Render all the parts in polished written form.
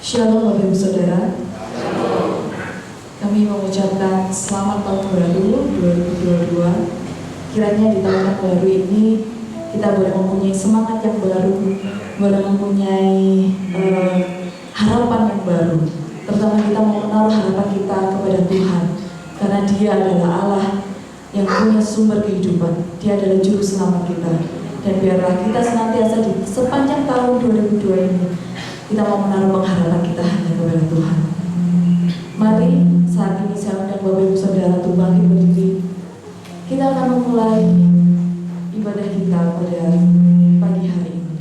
Shalom Bapak Ibu Saudara. Kami mengucapkan selamat tahun baru 2022. Kiranya di tahun yang baru ini kita boleh mempunyai semangat yang baru, boleh mempunyai harapan yang baru. Terutama kita mau menaruh harapan kita kepada Tuhan, karena Dia adalah Allah yang punya sumber kehidupan. Dia adalah juru selamat kita. Dan biarlah kita senantiasa di sepanjang tahun 2002 ini kita mau menaruh pengharapan kita hanya kepada Tuhan. Mari saat ini saya undang Bapak Ibu Saudara untuk bangkit berdiri. Kita akan memulai ibadah kita pada pagi hari ini.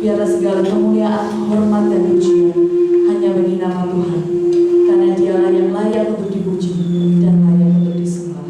Biarlah segala kemuliaan, hormat dan pujian hanya bagi nama Tuhan, karena Dialah yang layak untuk dipuji dan layak untuk disembah.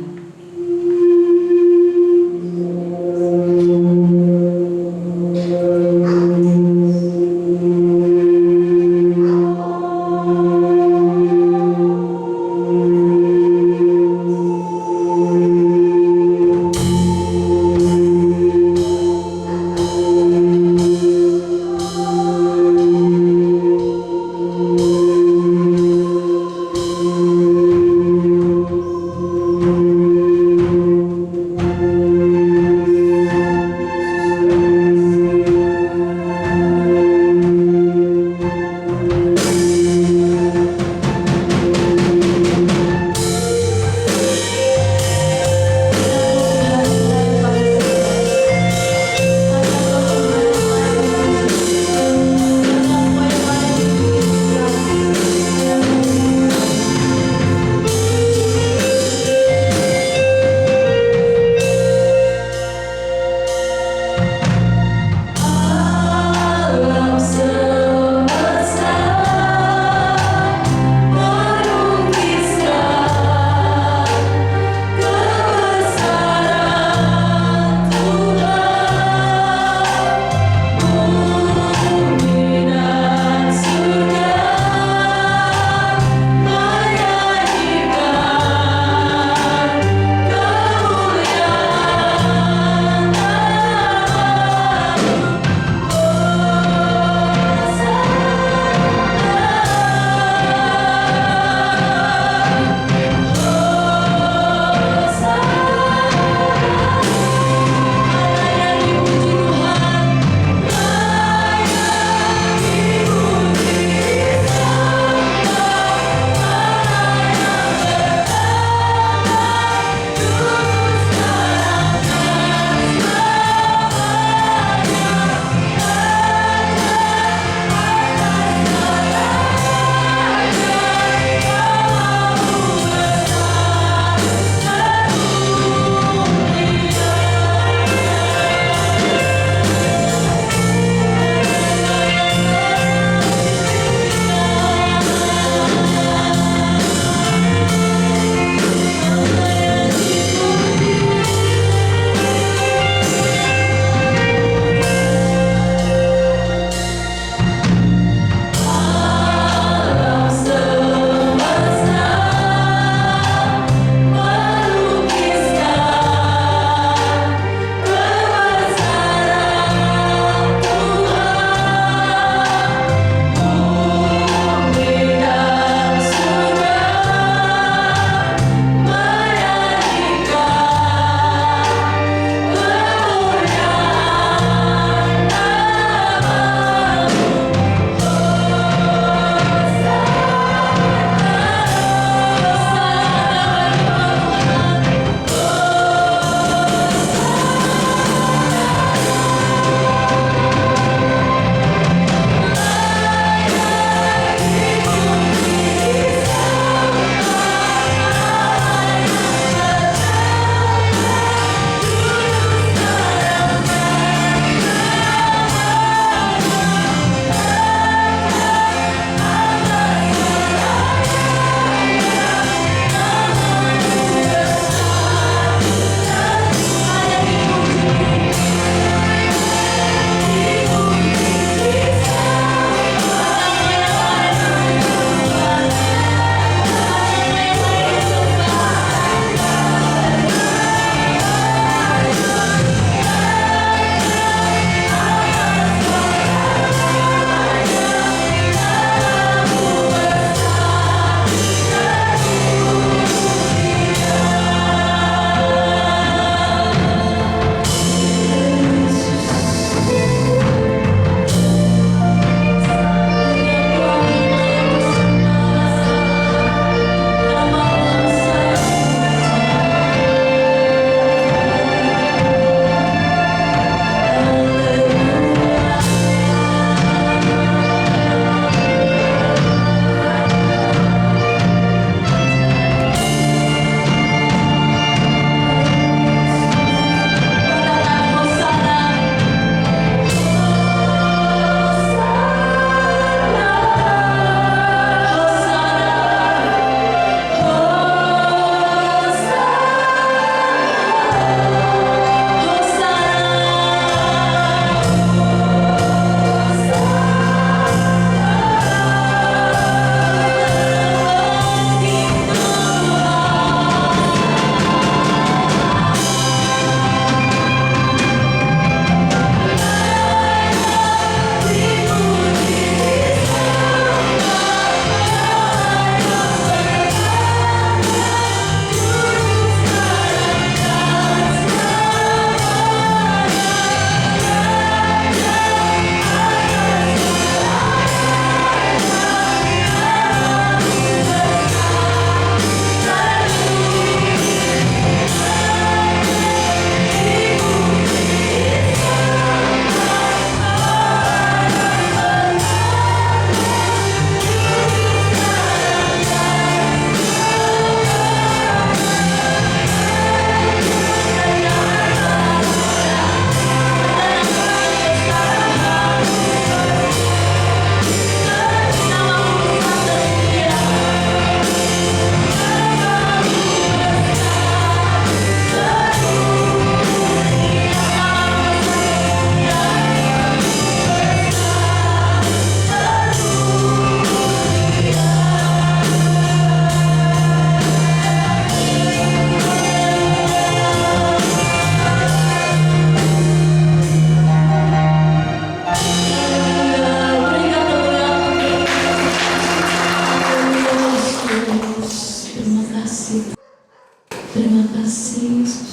Terima kasih Yesus.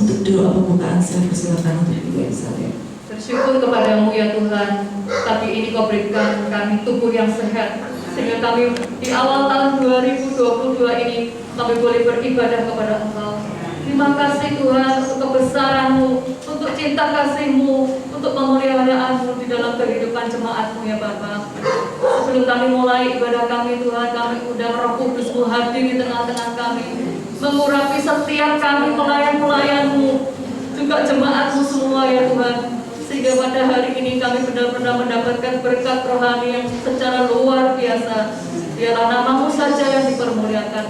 Untuk doa pembukaan saya persilakan untuk Ibu Elizabeth. Bersyukur kepadamu ya Tuhan, pagi ini Kau berikan kami tubuh yang sehat, sehingga kami di awal tahun 2022 ini kami boleh beribadah kepada Engkau. Terima kasih Tuhan untuk kebesaran-Mu, untuk cinta kasih-Mu, untuk pemeliharaanmu di dalam kehidupan jemaat-Mu ya Bapa. Sebelum kami mulai ibadah kami Tuhan, kami undang Roh Kudus-Mu hadir di tengah-tengah kami, mengurapi setiap kami pelayan-pelayan-Mu, juga jemaat-Mu semua ya Tuhan. Sehingga pada hari ini kami benar-benar mendapatkan berkat rohani yang secara luar biasa. Biarlah nama-Mu saja yang dipermuliakan.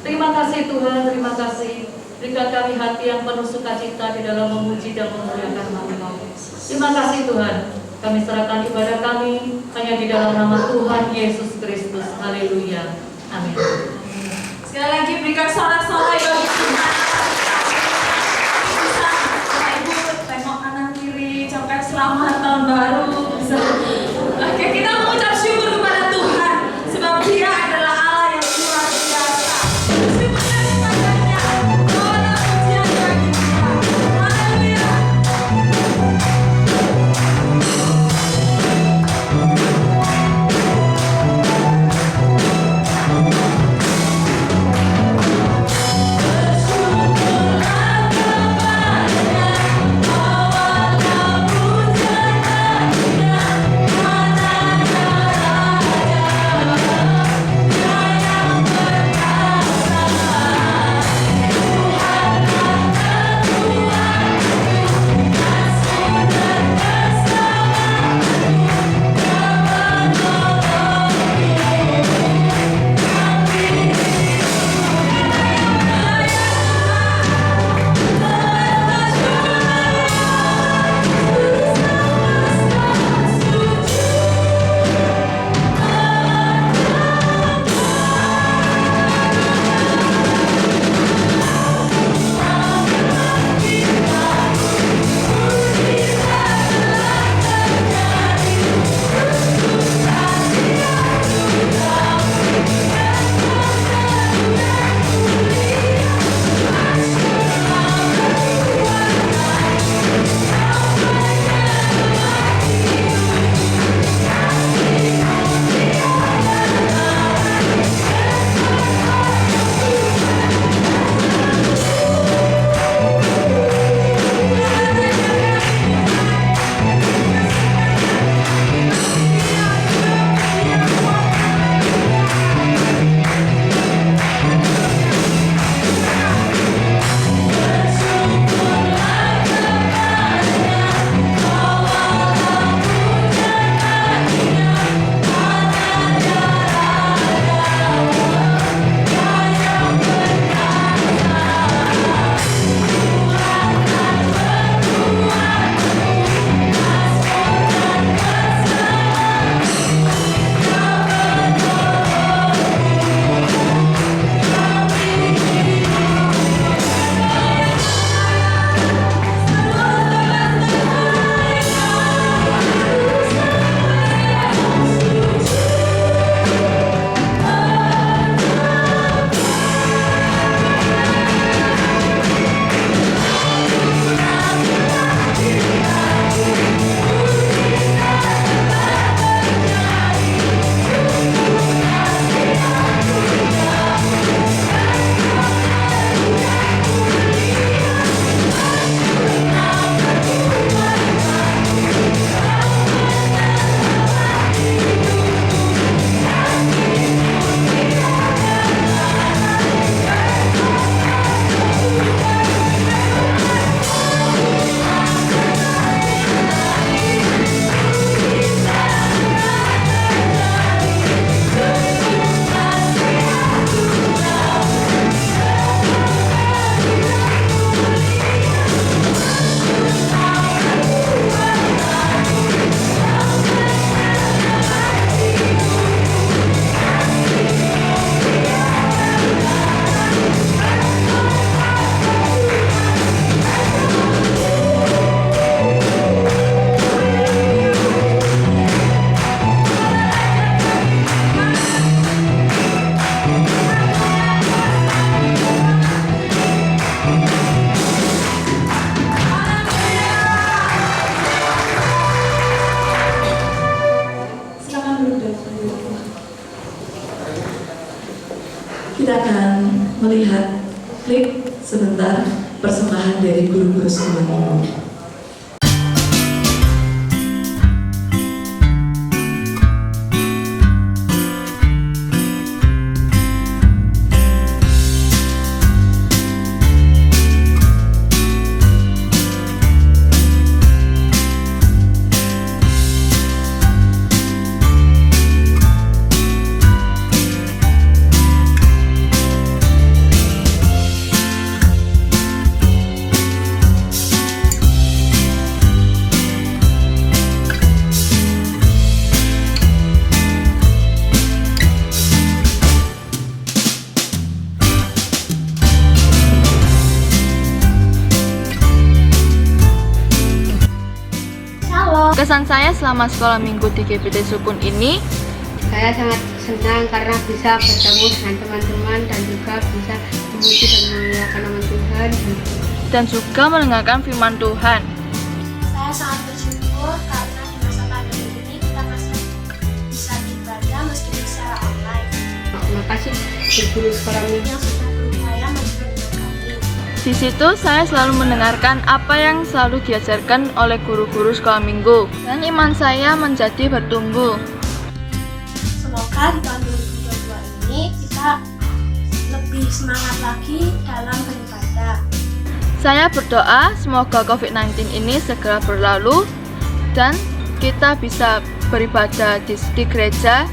Terima kasih Tuhan, terima kasih. Berikan kami hati yang penuh sukacita di dalam memuji dan memuliakan nama-Mu. Terima kasih Tuhan. Kami serahkan ibadah kami hanya di dalam nama Tuhan Yesus Kristus. Haleluya. Amin. Sekali lagi berikan sorak-sorai bagi Tuhan. Bisa Bapak Ibu tengok kanan kiri, ucapkan selamat tahun baru. Oke, kita mengucap syukur kepada Tuhan sebab Dia adalah Allah yang luar biasa. Syukur dan ibadahnya, doa dan pujian bagi Dia. Haleluya. klik sebentar persembahan dari guru-guru sekolah minggu. Kesan saya selama sekolah minggu di GBT Sukun ini, saya sangat senang karena bisa bertemu dengan teman-teman dan juga bisa memuji dan memuliakan nama Tuhan dan juga mendengarkan firman Tuhan. Saya sangat bersyukur karena di masa pandemi ini kita masih bisa ibadah meskipun secara online. Terima kasih guru sekolah minggu Yang sudah berupaya menjadi kami. Di situ saya selalu mendengarkan apa yang selalu diajarkan oleh guru-guru sekolah minggu dan iman saya menjadi bertumbuh. Semoga di tahun 2022 ini kita lebih semangat lagi dalam beribadah. Saya berdoa semoga COVID-19 ini segera berlalu dan kita bisa beribadah di gereja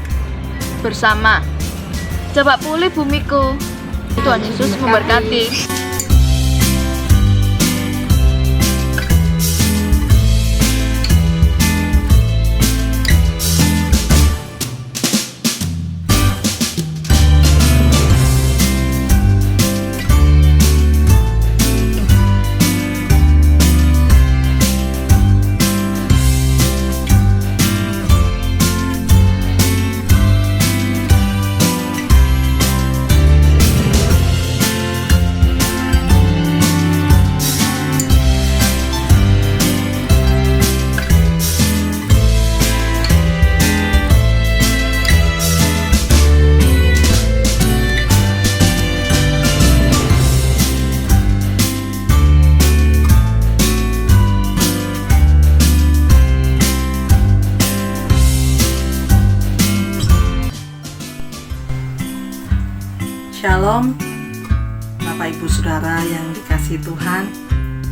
bersama. Cepat pulih bumiku. Tuhan Yesus memberkati. Shalom, Bapak Ibu Saudara yang dikasihi Tuhan.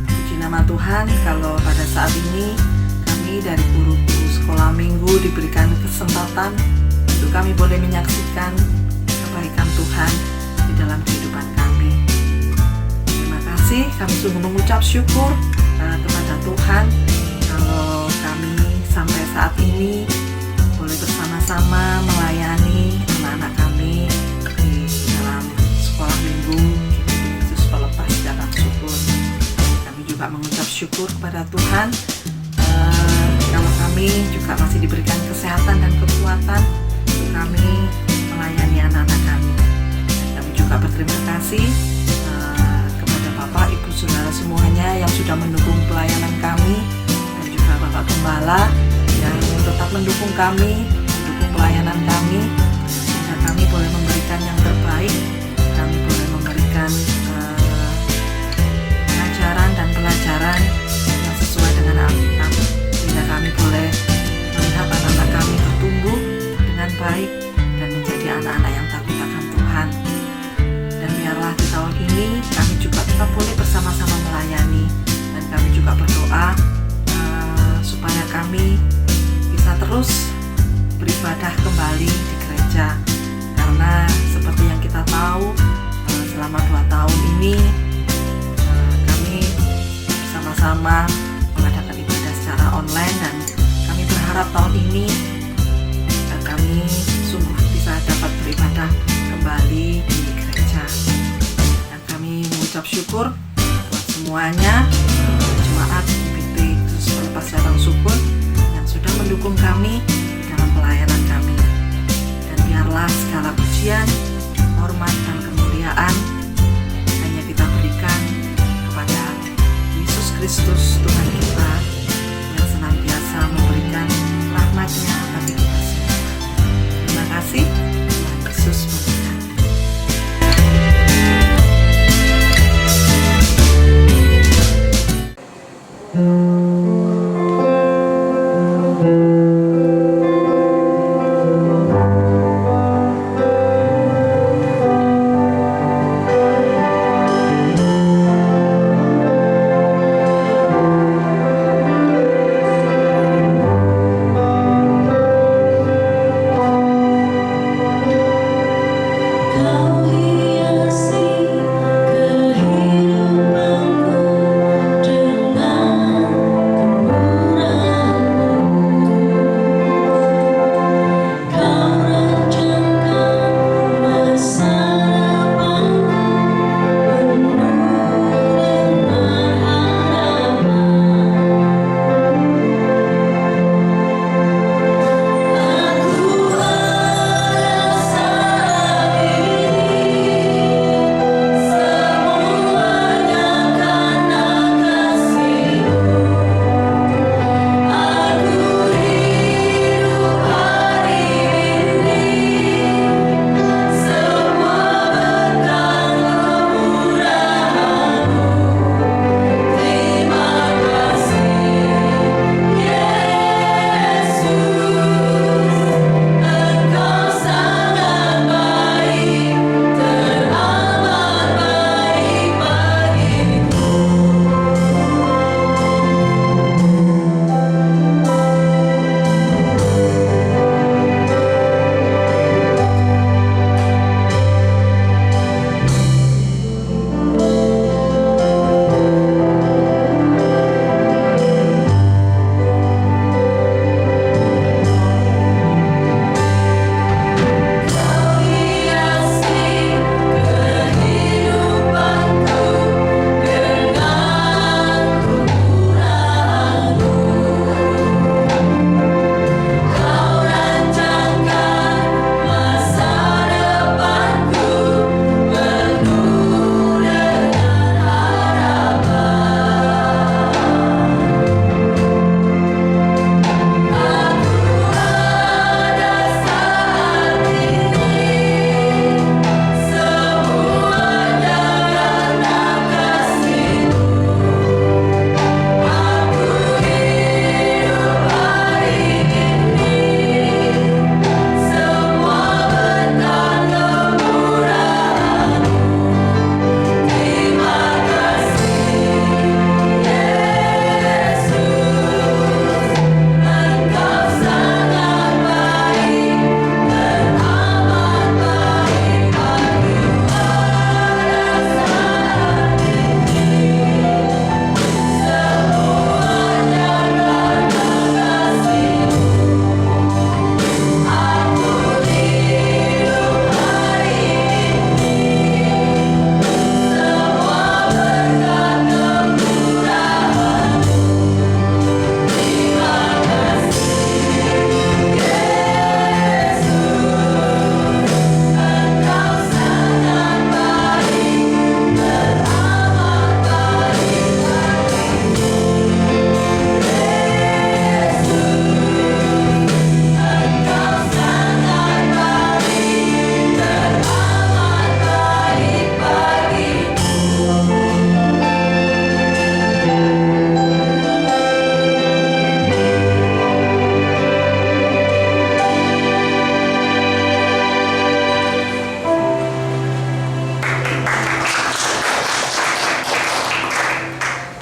Puji nama Tuhan kalau pada saat ini kami dari guru-guru sekolah minggu diberikan kesempatan untuk kami boleh menyaksikan kebaikan Tuhan di dalam kehidupan kami. Terima kasih, kami sungguh mengucap syukur kepada Tuhan kalau kami sampai saat ini boleh bersama-sama melayani anak-anak kami di dalam sekolah minggu GBT Yesus Pelepas Jarak Sukun. Kami juga mengucap syukur kepada Tuhan kalau kami juga masih diberikan kesehatan dan kekuatan untuk kami melayani anak-anak kami. Dan kami juga berterima kasih kepada Bapak, Ibu, Saudara semuanya yang sudah mendukung pelayanan kami, dan juga Bapak Gembala yang tetap mendukung kami, mendukung pelayanan kami, sehingga kami boleh memberikan yang terbaik, kami boleh memberikan pengajaran dan pelajaran yang sesuai dengan Alkitab, sehingga kami boleh melihat anak-anak kami bertumbuh dengan baik dan menjadi anak-anak yang takut akan Tuhan. Dan biarlah di tahun ini kami juga tetap boleh bersama-sama melayani, dan kami juga berdoa supaya kami bisa terus beribadah kembali di gereja, karena seperti yang kita tahu selama 2 tahun ini kami bersama-sama mengadakan ibadah secara online, dan kami berharap tahun ini kami sungguh bisa dapat beribadah kembali di gereja. Dan kami mengucap syukur buat semuanya, jemaat GBT Yesus Pelepas Jarak Sukun yang sudah mendukung kami dalam pelayanan kami. Dan biarlah segala pujian, hormat, dan kemuliaan hanya kita berikan kepada Yesus Kristus Tuhan kita yang senantiasa memberikan rahmat-Nya bagi kita semua. Terima kasih, Tuhan Yesus memberkati.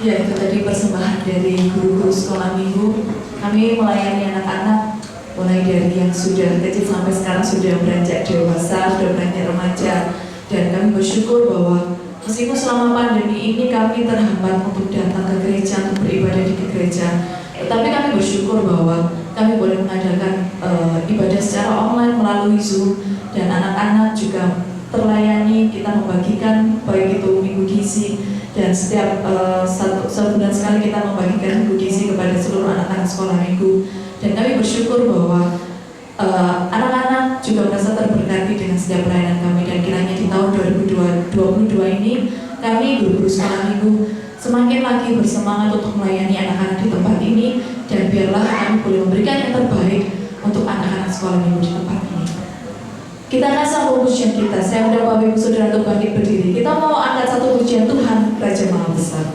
Ya, itu tadi persembahan dari guru-guru sekolah minggu. Kami melayani anak-anak mulai dari yang sudah kecil sampai sekarang sudah beranjak dewasa, sudah beranjak remaja. Dan kami bersyukur bahwa meskipun selama pandemi ini kami terhambat untuk datang ke gereja, untuk beribadah di gereja, tetapi kami bersyukur bahwa kami boleh mengadakan ibadah secara online melalui Zoom, dan anak-anak juga terlayani. Kita membagikan baik itu minggu gizi, dan setiap sebulan sekali kita membagikan minggu gizi kepada seluruh anak-anak sekolah minggu. Dan kami bersyukur bahwa anak-anak juga merasa terberkati dengan setiap pelayanan kami. Dan kiranya di tahun 2022 ini kami guru-guru sekolah minggu semakin lagi bersemangat untuk melayani anak-anak di tempat ini, dan biarlah kami boleh memberikan yang terbaik untuk anak-anak sekolah minggu di tempat ini. Kita akan sambung pujian kita. Saya undang Bapak Ibu Saudara untuk bangkit berdiri. Kita mau angkat satu pujian Tuhan Raja Maha Besar.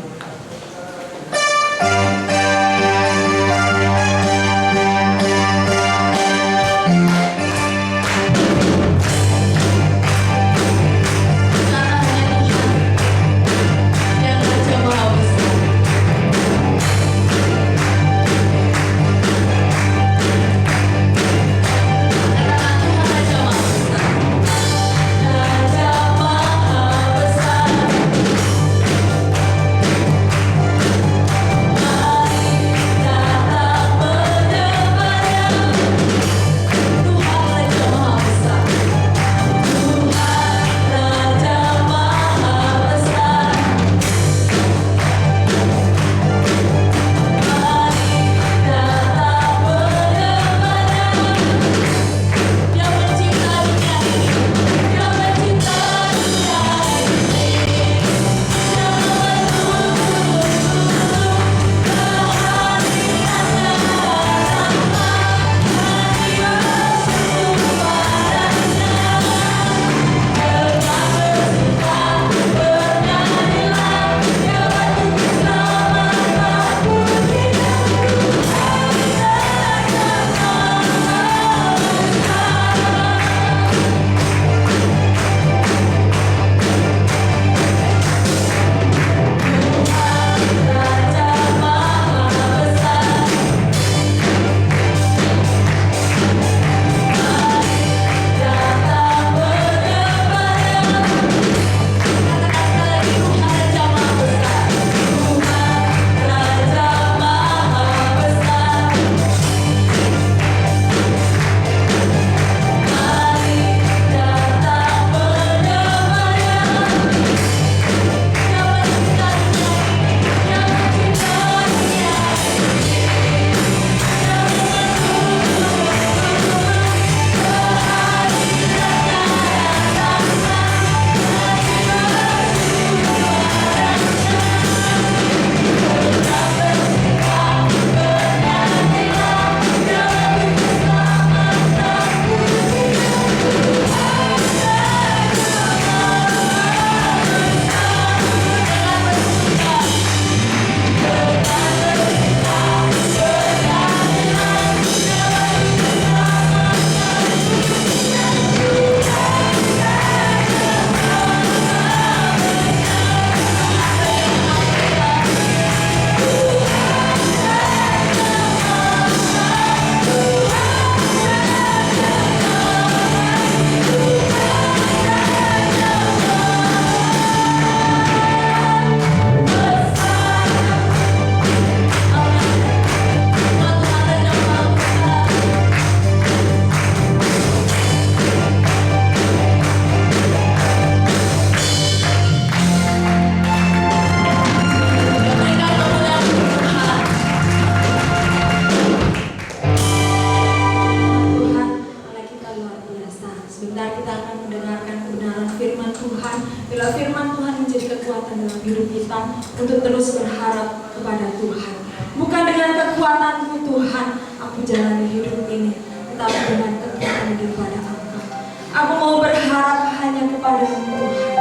untuk terus berharap kepada Tuhan. Bukan dengan kekuatanku Tuhan aku jalani hidup ini, tetapi dengan kekuatan daripada Engkau. Aku mau berharap hanya kepada-Mu Tuhan.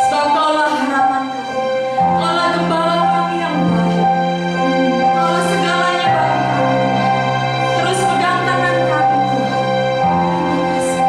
Sebab Kaulah harapan kami, Kaulah gembala kami yang baik, Kaulah segalanya bagi kami. Terus pegang tangan kami Tuhan. Terima kasih.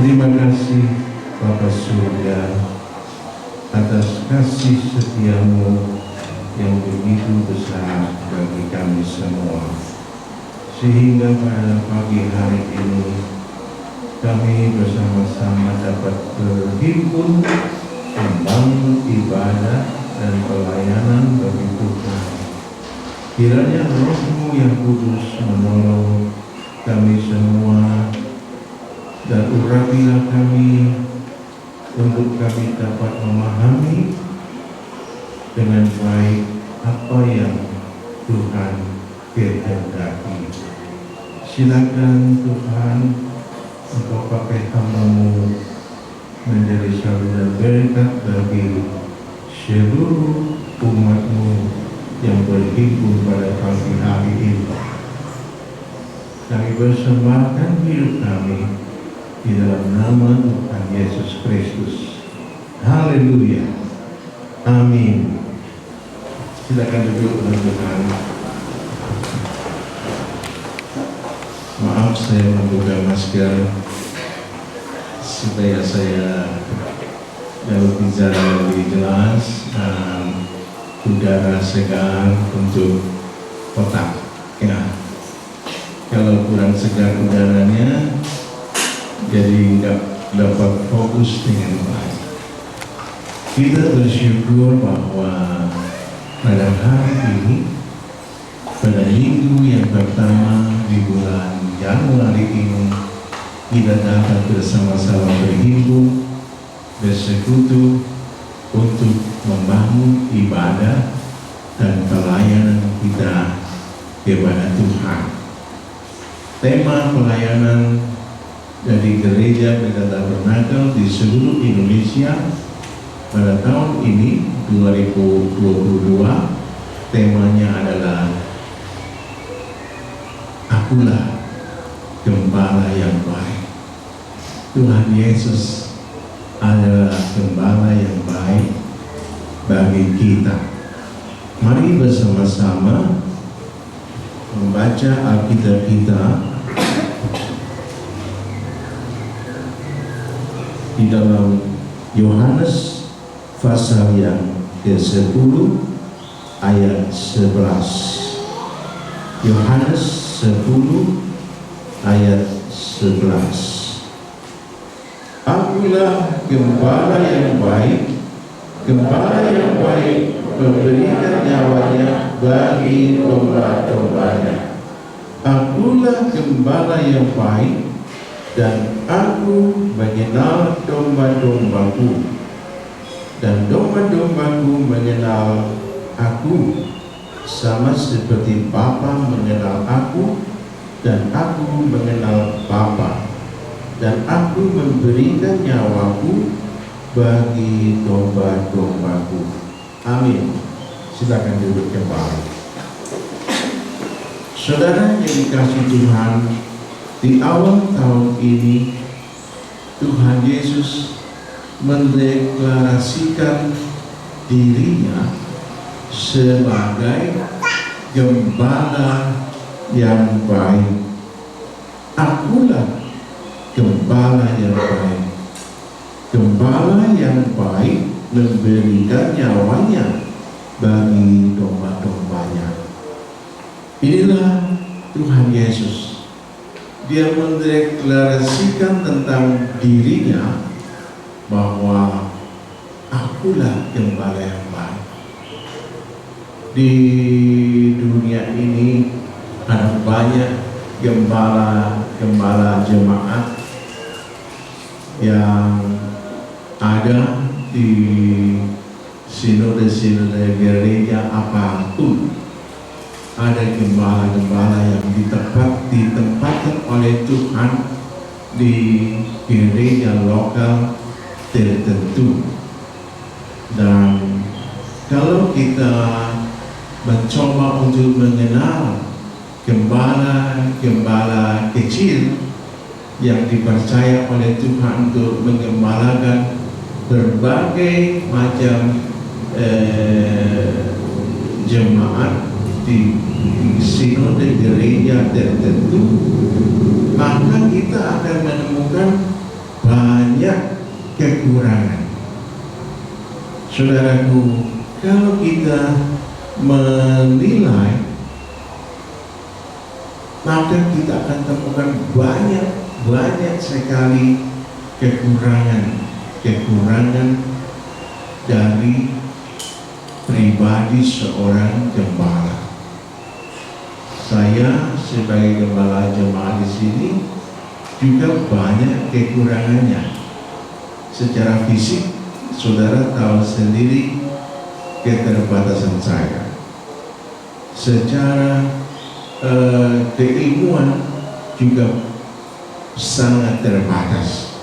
Terima kasih Bapa Surga atas kasih setiamu yang begitu besar bagi kami semua, sehingga pada pagi hari ini kami bersama-sama dapat berhimpun membangun ibadah dan pelayanan bagi Tuhan. Kiranya Roh-Mu yang kudus menolong kami semua dan urapilah kami untuk kami dapat memahami dengan baik apa yang Tuhan kehendaki. Silakan Tuhan Engkau pakai hamba-Mu menjadi saluran berkat bagi seluruh umat-Mu yang berhimpun pada pagi hari ini. Kami persembahkan hidup kami di dalam nama Tuhan Yesus Kristus. Haleluya. Amin. Silakan duduk teman-teman. Maaf saya membuka masker supaya saya dapat bicara lebih jelas dan udara segar untuk otak. Ya, kalau kurang segar udaranya, jadi nggak dapat fokus dengan baik. Kita bersyukur bahwa pada hari ini, pada minggu yang pertama di bulan Januari ini, kita dapat bersama-sama berhimpun, bersekutu untuk membangun ibadah dan pelayanan kita kepada Tuhan. Tema pelayanan dari Gereja Bethel Tabernakel di seluruh Indonesia pada tahun ini 2022, temanya adalah Akulah Gembala yang baik. Tuhan Yesus adalah gembala yang baik bagi kita. Mari bersama-sama membaca Alkitab kita di dalam Yohanes pasal yang ke-10 ayat 11. Yohanes 10 ayat 11. Akulah gembala yang baik. Gembala yang baik memberikan nyawanya bagi domba-dombanya. Akulah gembala yang baik, dan aku mengenal domba-dombaku, dan domba-dombaku mengenal aku, sama seperti Bapa mengenal aku, dan aku mengenal Bapa, dan aku memberikan nyawaku bagi domba-dombaku. Amin. Silakan duduk kembali. Saudara yang dikasihi Tuhan, di awal tahun ini Tuhan Yesus mendeklarasikan dirinya sebagai gembala yang baik. Akulah gembala yang baik. Gembala yang baik memberikan nyawanya bagi domba-dombanya. Inilah Tuhan Yesus. Dia mendeklarasikan tentang dirinya bahwa akulah gembala yang baik. Di dunia ini ada banyak gembala jemaat yang ada di sinode-sinode gereja apapun. Ada gembala-gembala yang ditempatkan oleh Tuhan di gereja lokal tertentu. Dan kalau kita mencoba untuk mengenal gembala-gembala kecil yang dipercaya oleh Tuhan untuk menggembalakan berbagai macam jemaat di sinode gereja tertentu, maka kita akan menemukan banyak kekurangan. Saudaraku, kalau kita menilai, maka kita akan temukan banyak sekali kekurangan dari pribadi seorang gembala. Saya sebagai gembala jemaat di sini juga banyak kekurangannya. Secara fisik, saudara tahu sendiri keterbatasan saya. Secara keilmuan juga sangat terbatas.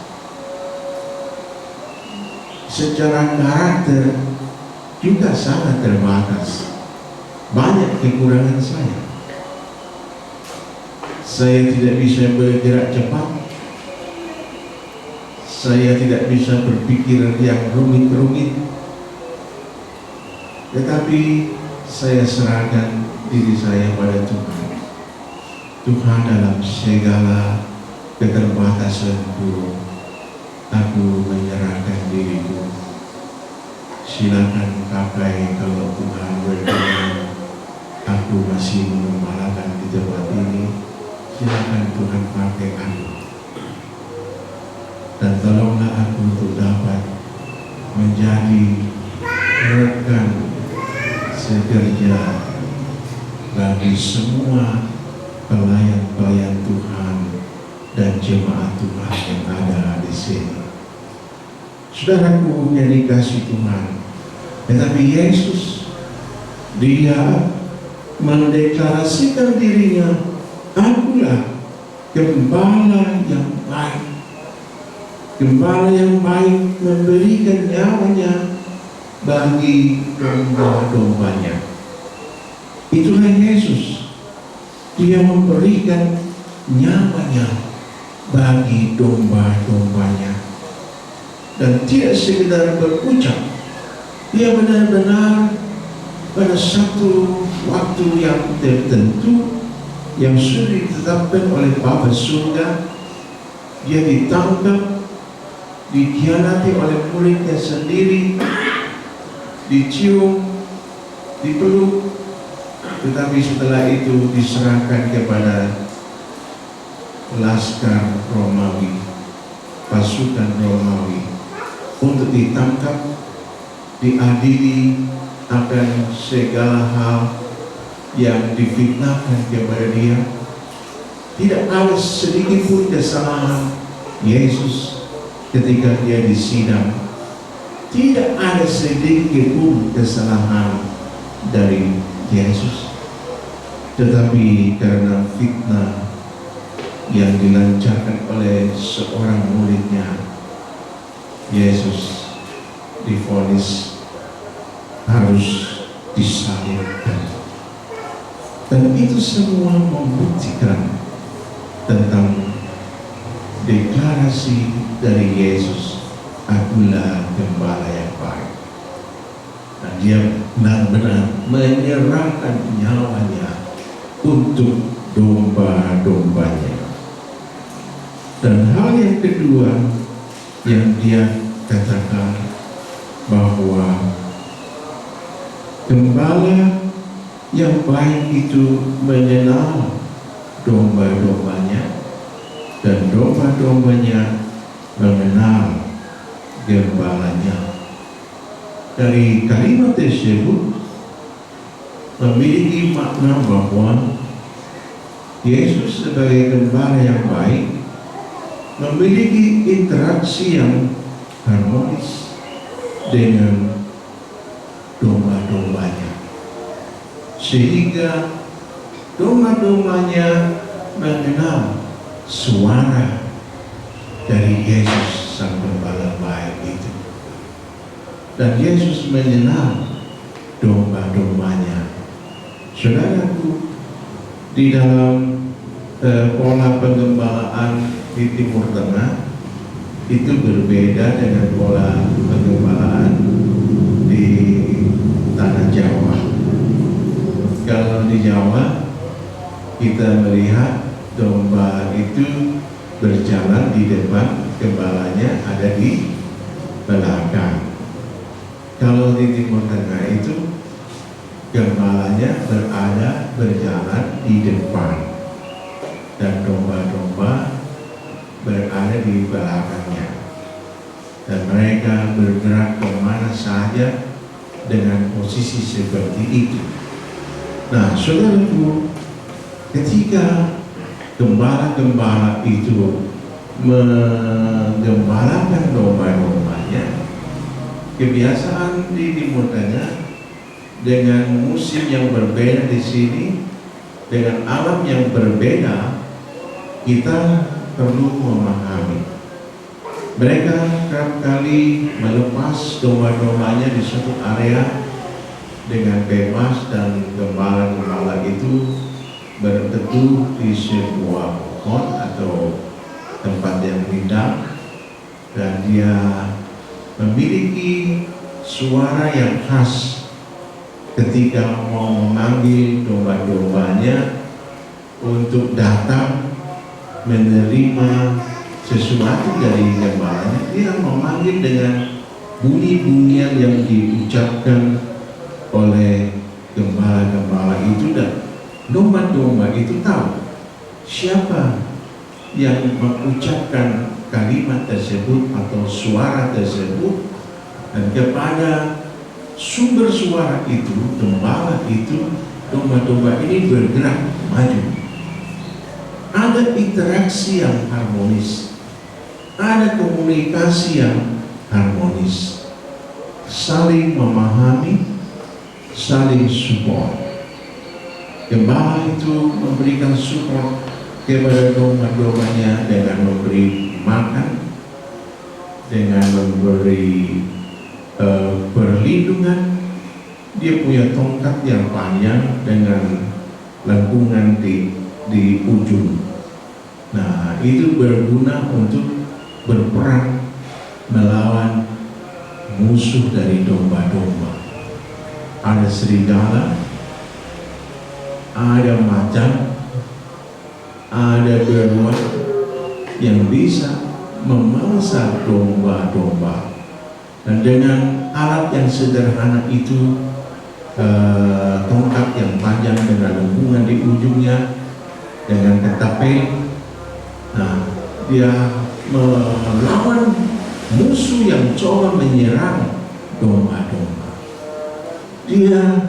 Secara karakter juga sangat terbatas. Banyak kekurangan saya. Saya tidak bisa bergerak cepat. Saya tidak bisa berpikir yang rumit-rumit. Tetapi saya serahkan diri saya pada Tuhan. Tuhan, dalam segala keterbatasanku, aku menyerahkan diriku. Silakan pakai kalau Tuhan berkenan. Aku masih mengembalakan di tempat ini. Silakan Tuhan pakai aku. Dan tolonglah aku untuk dapat menjadi rekan sekerja bagi semua pelayan-pelayan Tuhan dan jemaat Tuhan yang ada di sini. Saudaraku yang dikasihi Tuhan, tetapi Yesus, Dia mendeklarasikan dirinya, akulah gembala yang baik. Gembala yang baik memberikan nyawanya bagi domba-dombanya. Itulah Yesus. Dia memberikan nyawanya bagi domba-dombanya. Dan tidak sekedar berucap, dia benar-benar pada satu waktu yang tertentu yang sudah ditetapkan oleh Bapa Surga, dia ditangkap, dikhianati oleh muridnya sendiri, dicium, dipeluk, tetapi setelah itu diserahkan kepada laskar Romawi, pasukan Romawi, untuk ditangkap, diadili akan segala hal yang difitnahkan kepada dia. Tidak ada sedikit pun kesalahan Yesus ketika dia disidang. Tidak ada sedikit pun kesalahan dari Yesus. Tetapi karena fitnah yang dilancarkan oleh seorang muridnya, Yesus divonis harus disalibkan. Dan itu semua membuktikan tentang deklarasi dari Yesus, akulah gembala yang baik. Dan dia benar-benar menyerahkan nyawanya untuk domba-dombanya. Dan hal yang kedua yang dia katakan, bahwa gembala yang baik itu mengenal domba-dombanya, dan domba-dombanya mengenal gembalanya. Dari kalimat tersebut memiliki makna bahwa Yesus sebagai gembala yang baik memiliki interaksi yang harmonis dengan domba-dombanya, sehingga domba-dombanya mengenal suara dari Yesus sang gembala baik itu, dan Yesus mengenal domba-dombanya. Saudaraku, di dalam pola penggembalaan di Timur Tengah itu berbeda dengan pola penggembalaan di tanah Jawa. Kalau di Jawa kita melihat domba itu berjalan di depan gembalanya ada di belakang. Kalau di Timur Tengah itu gembalanya berjalan di depan dan domba-domba berada di belakangnya, dan mereka bergerak kemana saja dengan posisi seperti itu. Nah, saudaraku, ketika gembala-gembala itu menggembalakan domba-dombanya, kebiasaan di Timur Tengah dengan musim yang berbeda di sini, dengan alam yang berbeda, kita perlu memahami. Mereka kerap kali melepas domba-dombanya di suatu area dengan bebas, dan gembala-gembala itu berteduh di sebuah pohon atau tempat yang rindang, dan dia memiliki suara yang khas ketika mau memanggil domba-dombanya untuk datang menerima sesuatu dari gembalanya. Dia memanggil dengan bunyi-bunyian yang diucapkan oleh gembala-gembala itu, dan domba-domba itu tahu siapa yang mengucapkan kalimat tersebut atau suara tersebut, dan kepada sumber suara itu, gembala itu, domba-domba ini bergerak maju. Ada interaksi yang harmonis, ada komunikasi yang harmonis, saling memahami, saling support. Gembala itu memberikan support kepada domba-dombanya dengan memberi makan, dengan memberi perlindungan. Dia punya tongkat yang panjang dengan lengkungan di ujung. Nah, itu berguna untuk berperang melawan musuh dari domba-domba. Ada serigala, ada macan, ada beruang yang bisa memangsa domba-domba. Dan dengan alat yang sederhana itu, tongkat yang panjang dengan lengkungan di ujungnya, dengan ketapel, nah, dia melawan musuh yang coba menyerang domba-domba. Dia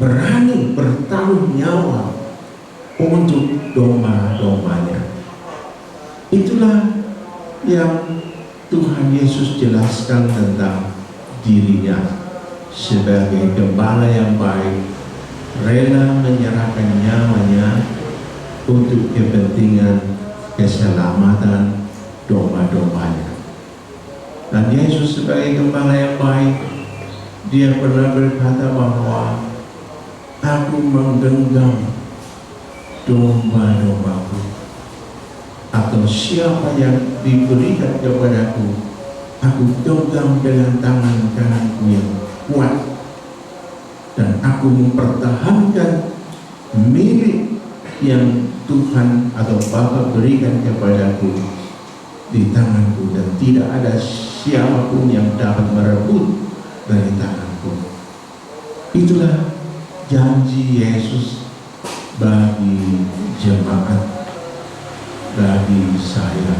berani bertaruh nyawa untuk domba-dombanya. Itulah yang Tuhan Yesus jelaskan tentang dirinya sebagai gembala yang baik, rela menyerahkan nyawanya untuk kepentingan keselamatan domba-dombanya. Dan Yesus sebagai gembala yang baik, dia pernah berkata bahwa aku menggenggam domba-dombaku, atau siapa yang diberikan kepadaku, aku genggam dengan tangan kananku yang kuat, dan aku mempertahankan milik yang Tuhan atau Bapa berikan kepadaku di tanganku, dan tidak ada siapapun yang dapat merebut dari tanganku. Itulah janji Yesus bagi jemaat, bagi saya,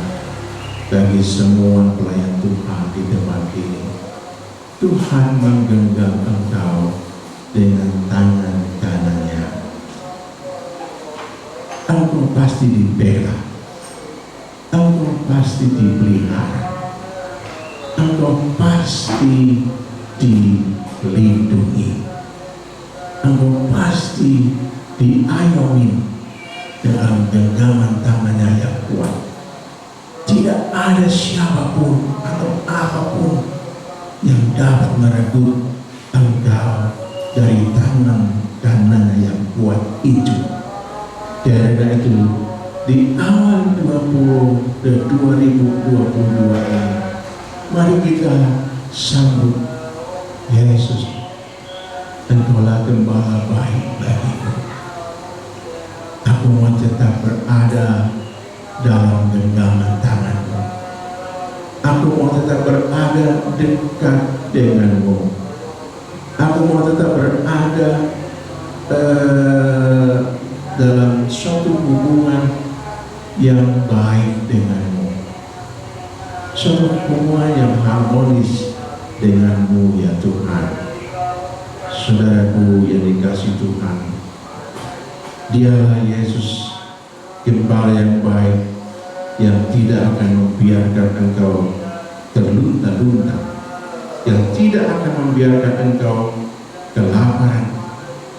bagi semua pelayan Tuhan di tempat ini. Tuhan menggenggam engkau dengan tangan kanannya. Engkau pasti dibela, engkau pasti dipelihara, engkau pasti dilindungi, engkau pasti diayomi dalam genggaman tangannya yang kuat. Tidak ada siapapun atau apapun yang dapat merebut engkau dari tangan kanannya yang kuat itu. Karena itu, di awal 2022 ini, mari kita sambut Yesus. Engkaulah gembala baik bagiku. Aku mau tetap berada dalam genggaman tanganmu. tetap berada dekat denganmu. Aku mau tetap berada dalam suatu hubungan yang baik denganmu, suatu hubungan yang harmonis denganmu ya Tuhan. Saudaraku yang dikasihi Tuhan, Dialah Yesus, Gembala yang baik, yang tidak akan membiarkan engkau terlunta-lunta, yang tidak akan membiarkan engkau kelaparan,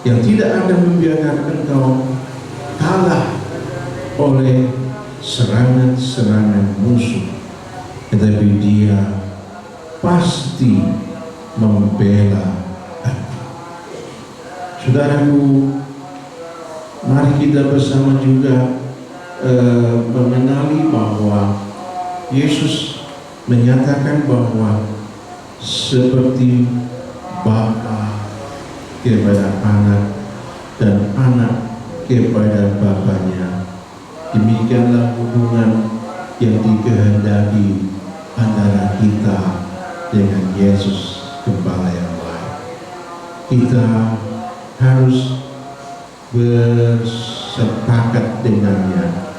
yang tidak akan membiarkan engkau kalah oleh serangan-serangan musuh, tetapi Dia pasti membela. Saudaraku, mari kita bersama juga mengenali bahwa Yesus menyatakan bahwa seperti Bapa kepada anak dan anak kepada bapaknya, demikianlah hubungan yang dikehendaki antara kita dengan Yesus Gembala yang baik. Kita harus bersepakat dengannya.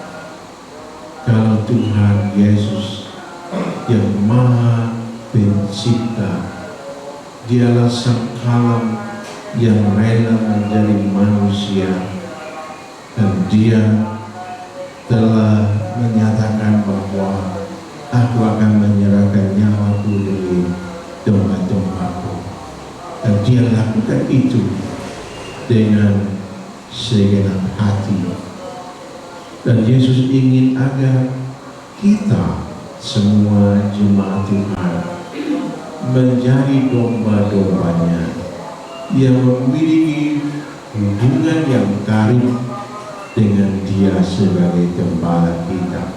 Kalau Tuhan Yesus yang Maha Pencipta, Dialah Sang Kalam yang rela menjadi manusia, dan Dia telah menyatakan bahwa aku akan menyerahkan nyawaku demi domba-dombaku, dan Dia lakukan itu dengan segenap hati. Dan Yesus ingin agar kita semua jemaat Tuhan menjadi domba-dombanya yang memiliki hubungan yang karib dengan Dia sebagai gembala kita.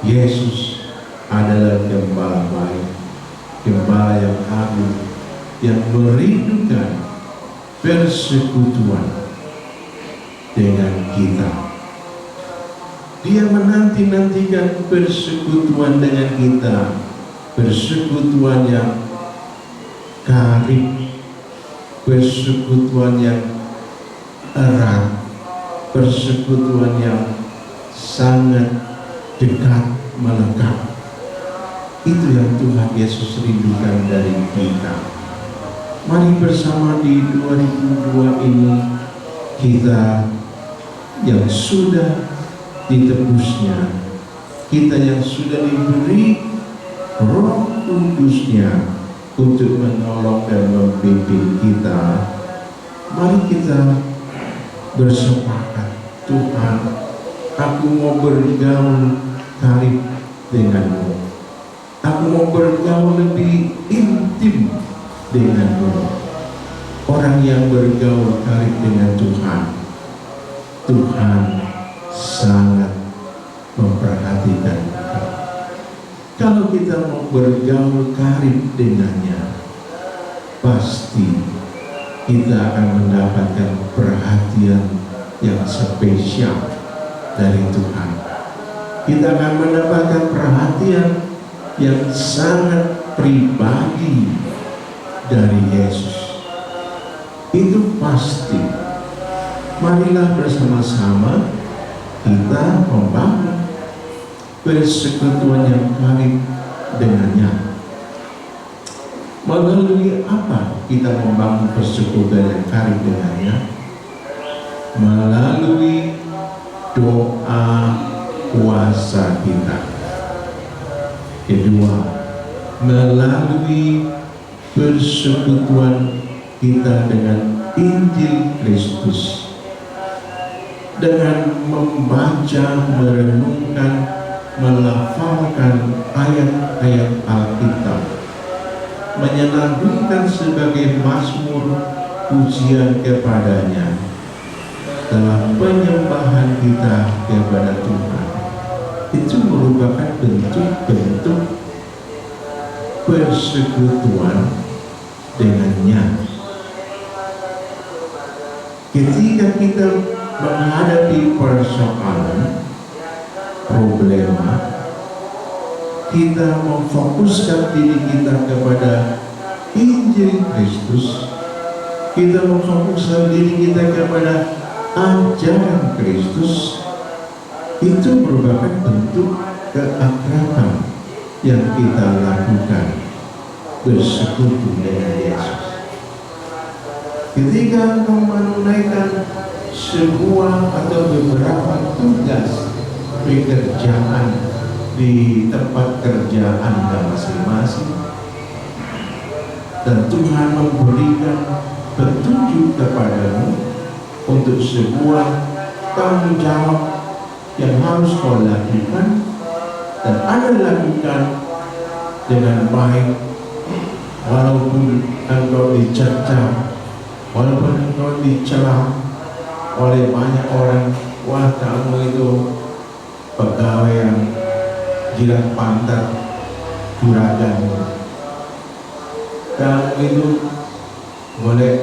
Yesus adalah gembala baik, gembala yang agung, yang merindukan persekutuan dengan kita. Dia menanti-nantikan persekutuan dengan kita, persekutuan yang karib, persekutuan yang erat, persekutuan yang sangat dekat, melekat. Itu yang Tuhan Yesus rindukan dari kita. Mari bersama di 2002 ini, kita yang sudah ditebusnya, kita yang sudah diberi Roh Kudus-Nya untuk menolong dan membimbing kita, mari kita bersepakat, Tuhan, aku mau bergaul karib denganmu, aku mau bergaul lebih intim denganmu. Orang yang bergaul karib dengan Tuhan, Tuhan sangat memperhatikan kita. Kalau kita mau bergaul karib dengannya, pasti kita akan mendapatkan perhatian yang spesial dari Tuhan. Kita akan mendapatkan perhatian yang sangat pribadi dari Yesus. Itu pasti. Marilah bersama-sama kita membangun persekutuan yang karib dengannya. Melalui apa kita membangun persekutuan yang karib dengannya? Melalui doa puasa kita. Kedua, melalui persekutuan kita dengan Injil Kristus, dengan membaca, merenungkan, melafalkan ayat-ayat Alkitab, menyenandungkan sebagai mazmur pujian kepadanya dalam penyembahan kita kepada Tuhan. Itu merupakan bentuk-bentuk persekutuan dengannya. Ketika kita menghadapi persoalan, problema, kita memfokuskan diri kita kepada Injil Kristus, kita memfokuskan diri kita kepada ajaran Kristus, itu merupakan bentuk keakraban yang kita lakukan bersekutu dengan Yesus. Ketika engkau menunaikan sebuah atau beberapa tugas pekerjaan di tempat kerja Anda masing-masing, dan Tuhan memberikan petunjuk kepadamu untuk sebuah tanggung jawab yang harus kau lakukan, dan Anda lakukan dengan baik, walaupun engkau dicerca, walaupun engkau dicela oleh banyak orang, wah kamu itu pegawai yang jilat pantat, juragan, kamu itu boleh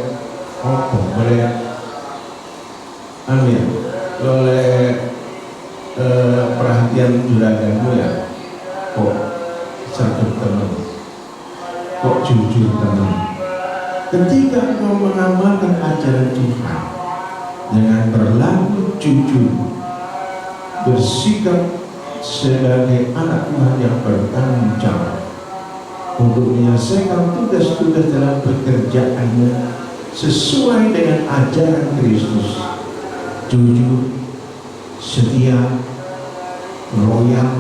perhatian juraganmu ya, kok satu teman, kok jujur teman. Ketika kau mengamalkan ajaran Tuhan dengan berlaku jujur, bersikap sebagai anak Tuhan yang bertanggung jawab untuk menyelesaikan tugas-tugas dalam pekerjaanmu sesuai dengan ajaran Kristus, jujur, setia, loyal,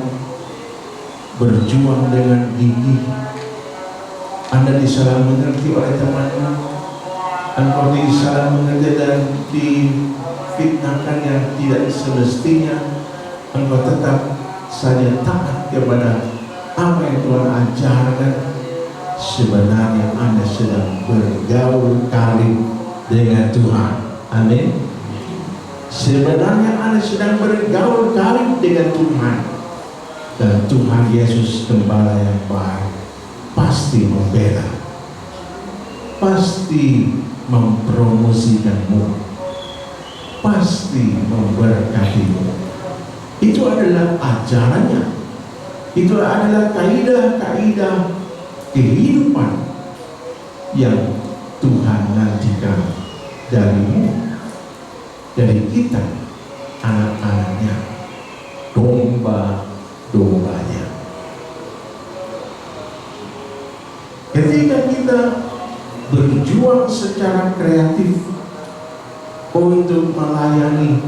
berjuang dengan gigih. Anda disalah mengerti oleh temanmu, engkau disalah mengerti dan difitnahkan yang tidak semestinya, engkau tetap saja taat kepada apa yang Tuhan ajarkan. Sebenarnya Anda sedang bergaul karib dengan Tuhan. Amin. Sebenarnya Anda sedang bergaul karib dengan Tuhan, dan Tuhan Yesus Gembala yang baik pasti membela, pasti mempromosikanmu, pasti memberkatimu. Itu adalah ajarannya, itu adalah kaidah-kaidah kehidupan yang Tuhan nantikan darimu, dari kita, anak-anaknya, domba-dombanya. Ketika kita berjuang secara kreatif untuk melayani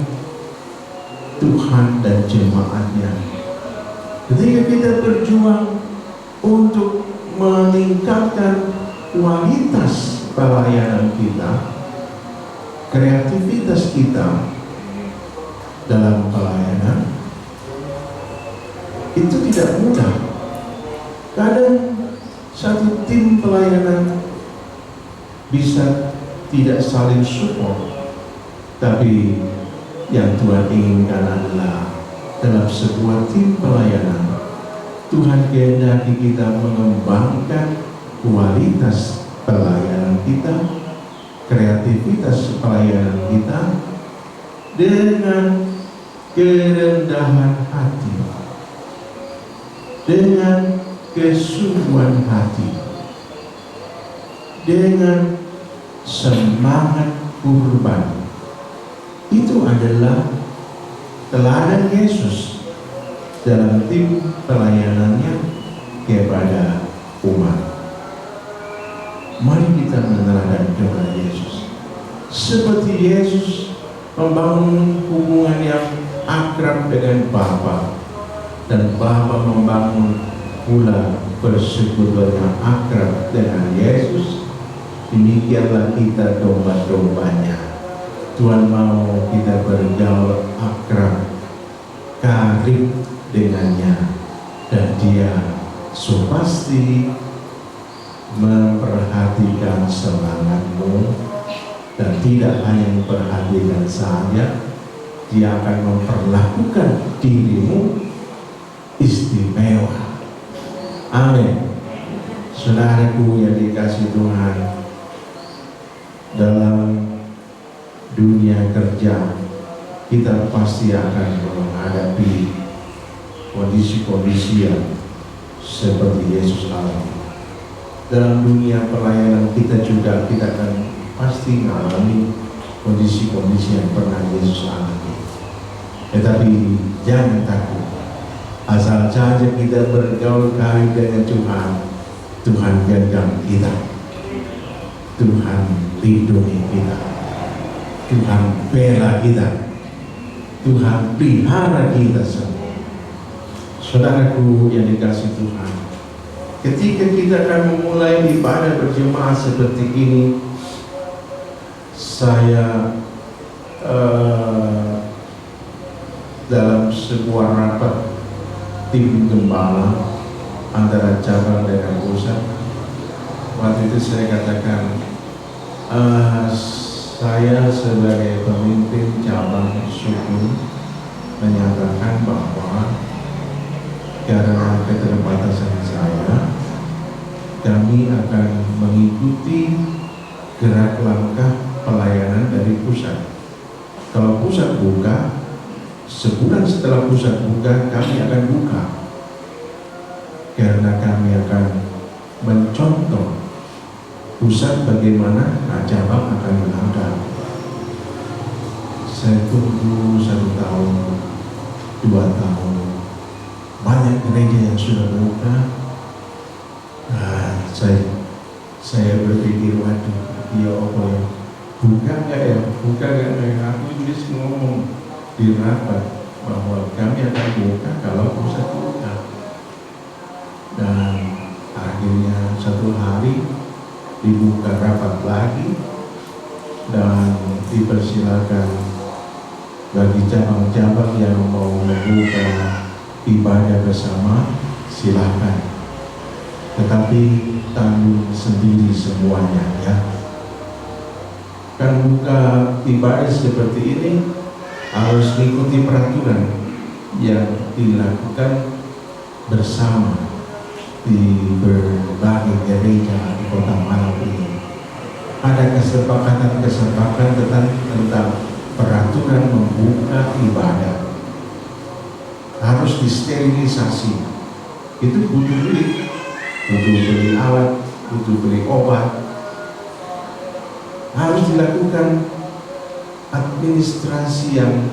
Tuhan dan jemaatnya, ketika kita berjuang untuk meningkatkan kualitas pelayanan kita, kreativitas kita dalam pelayanan, itu tidak mudah. Kadang satu tim pelayanan bisa tidak saling support, tapi yang Tuhan inginkan adalah dalam sebuah tim pelayanan, Tuhan kehendaki kita mengembangkan kualitas pelayanan kita, kreativitas pelayanan kita dengan kerendahan hati, dengan kesungguhan hati, dengan semangat kurban. Itu adalah teladan Yesus dalam tim pelayanannya kepada umat. Mari kita meneladani kepada Yesus, seperti Yesus membangun hubungan yang akrab dengan Bapa, dan Bapa membangun pula persekutuan yang akrab dengan Yesus. Demikianlah kita domba-dombanya. Tuhan mau kita bergaul akrab, karib dengannya, dan Dia pasti memperhatikan semangatmu, dan tidak hanya memperhatikan saja, Dia akan memperlakukan dirimu istimewa. Amin. Saudaraku yang dikasihi Tuhan, dalam dunia kerja kita pasti akan menghadapi kondisi-kondisi yang seperti Yesus alami. Dalam dunia pelayanan kita juga kita akan pasti mengalami kondisi-kondisi yang pernah Yesus alami. Tetapi jangan takut. Asal saja kita bergaul kali dengan Tuhan, Tuhan genggam kita, Tuhan lindungi kita, Tuhan bela kita, Tuhan pelihara kita semua. Saudaraku yang dikasihi Tuhan, ketika kita akan memulai ibadah berjemaah seperti ini, saya dalam sebuah rapat tim gembala antara cabang dengan pusat, waktu itu saya katakan, saya sebagai pemimpin cabang suku menyatakan bahwa karena keterbatasan saya, kami akan mengikuti gerak langkah pelayanan dari pusat. Kalau pusat buka, sebulan setelah pusat buka, kami akan buka, karena kami akan mencontoh pusat bagaimana cabang akan berangkat. Saya tunggu 1 tahun, 2 tahun, banyak gereja yang sudah buka. Saya berpikir, waduh, ya Allah, buka nggak ya? Buka nggak ya? Aku tulis ngomong di rapat bahwa kami akan buka kalau pusat buka. Dan akhirnya 1 hari dibuka rapat lagi dan dipersilakan bagi cabang-cabang yang mau membuka ibadah bersama, silakan. Tetapi tanggung sendiri semuanya ya. Kan buka ibadah seperti ini harus mengikuti peraturan yang dilakukan bersama di berbagai gereja di Kota Malang ini. Ada kesepakatan tentang peraturan membuka ibadah. Harus disterilisasi. Itu butuh duit, butuh beli alat, butuh beli obat. Harus dilakukan administrasi yang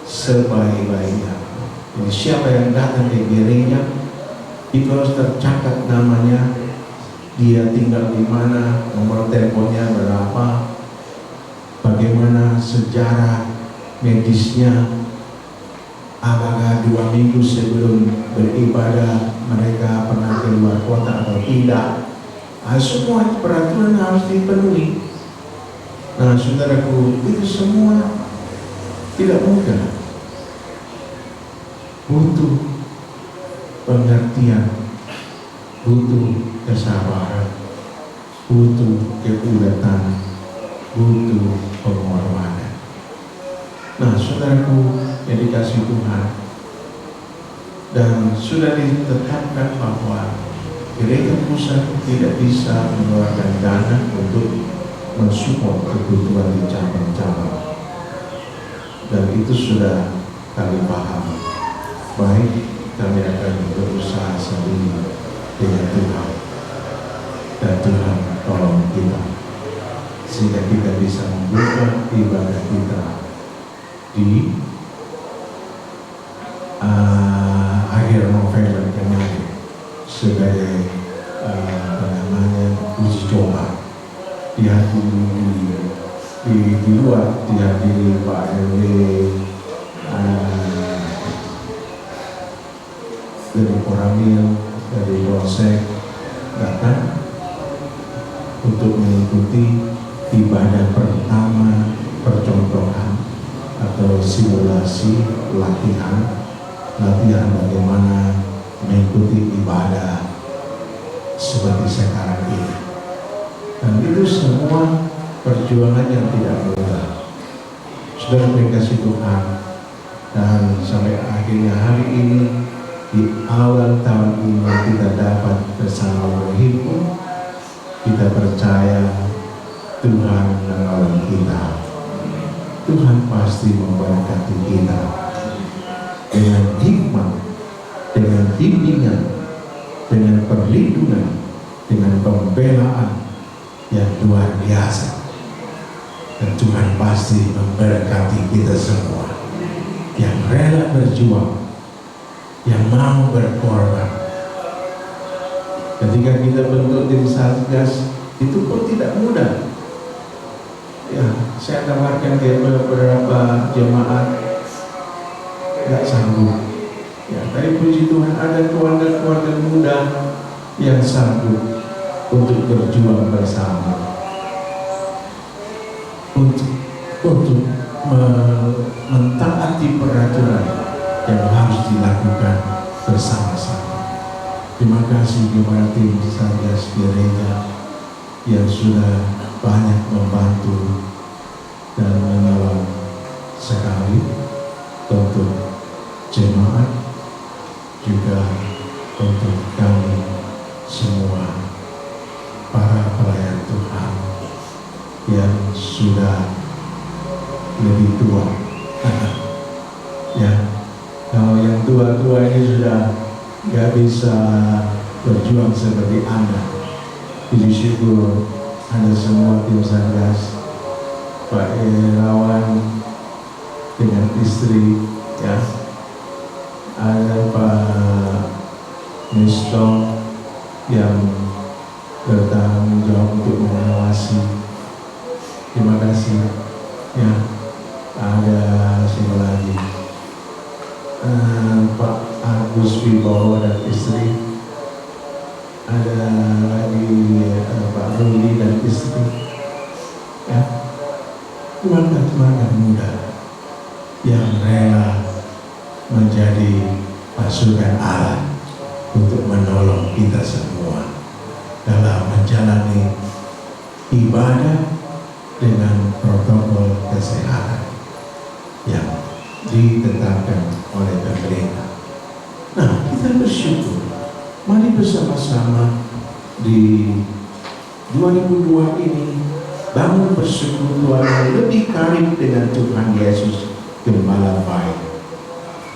sebaik-baiknya. Jadi siapa yang datang ke gereja itu harus tercatat namanya, dia tinggal di mana, nomor teleponnya berapa, bagaimana sejarah medisnya, apakah 2 minggu sebelum beribadah mereka pernah keluar kota atau tidak. Semua peraturan harus dipenuhi. Nah, saudaraku, itu semua tidak mudah. Butuh pengertian, butuh kesabaran, butuh keulatan, butuh pengorbanan. Nah, saudaraku yang dikasihi Tuhan, dan sudah ditetapkan bahwa gereja pusat tidak bisa mengeluarkan dana untuk mensupport kebutuhan di cabang-cabang, dan itu sudah kami paham. Baik, kami akan berusaha sendiri dengan Tuhan, dan Tuhan tolong kita sehingga kita bisa membuka ibadah kita di akhir November kemarin sebagai uji coba. Di luar dihadiri Pak RW dari Koramil, dari Polsek datang untuk mengikuti ibadah pertama percontohan atau simulasi latihan bagaimana mengikuti ibadah seperti sekarang ini. Dan itu semua perjuangan yang tidak mudah. Sudah dikasih Tuhan, dan sampai akhirnya hari ini di awal tahun ini kita dapat bersama berhimpun. Kita percaya Tuhan menolong kita. Tuhan pasti memberkati kita dengan hikmat, dengan bimbingan, dengan perlindungan, dengan pembelaan yang luar biasa. Dan Tuhan pasti memberkati kita semua yang rela berjuang, yang mau berkorban. Ketika kita bentuk tim Satgas, itu pun tidak mudah. Ya, saya tawarkan dia beberapa jemaat nggak sanggup. Ya, tapi puji Tuhan ada keluarga-keluarga muda yang sanggup untuk berjuang bersama, untuk mentaati peraturan yang harus dilakukan bersama-sama. Terima kasih kepada tim Satgas Gereja yang sudah banyak membantu dan menolong sekali untuk jemaat, juga untuk kami semua para pelayan Tuhan yang sudah lebih tua. Ya, kalau yang tua-tua ini sudah nggak bisa berjuang seperti Anda. Puji syukur ada semua tim Satgas, Pak Irawan dengan istri, ya, ada Pak Misto yang bertanggung jawab untuk mengawasi. Terima kasih. Ya, ada siapa lagi? Pak Agus Wibowo dan istri. Ada lagi Pak Ruli dan istri. Ya, keluarga-keluarga muda yang rela menjadi pasukan Allah untuk menolong kita semua dalam menjalani ibadah dengan protokol kesehatan yang ditetapkan oleh pemerintah. Nah, kita bersyukur. Mari bersama-sama di 2002 ini bangun persekutuan lebih karib dengan Tuhan Yesus Gembala baik.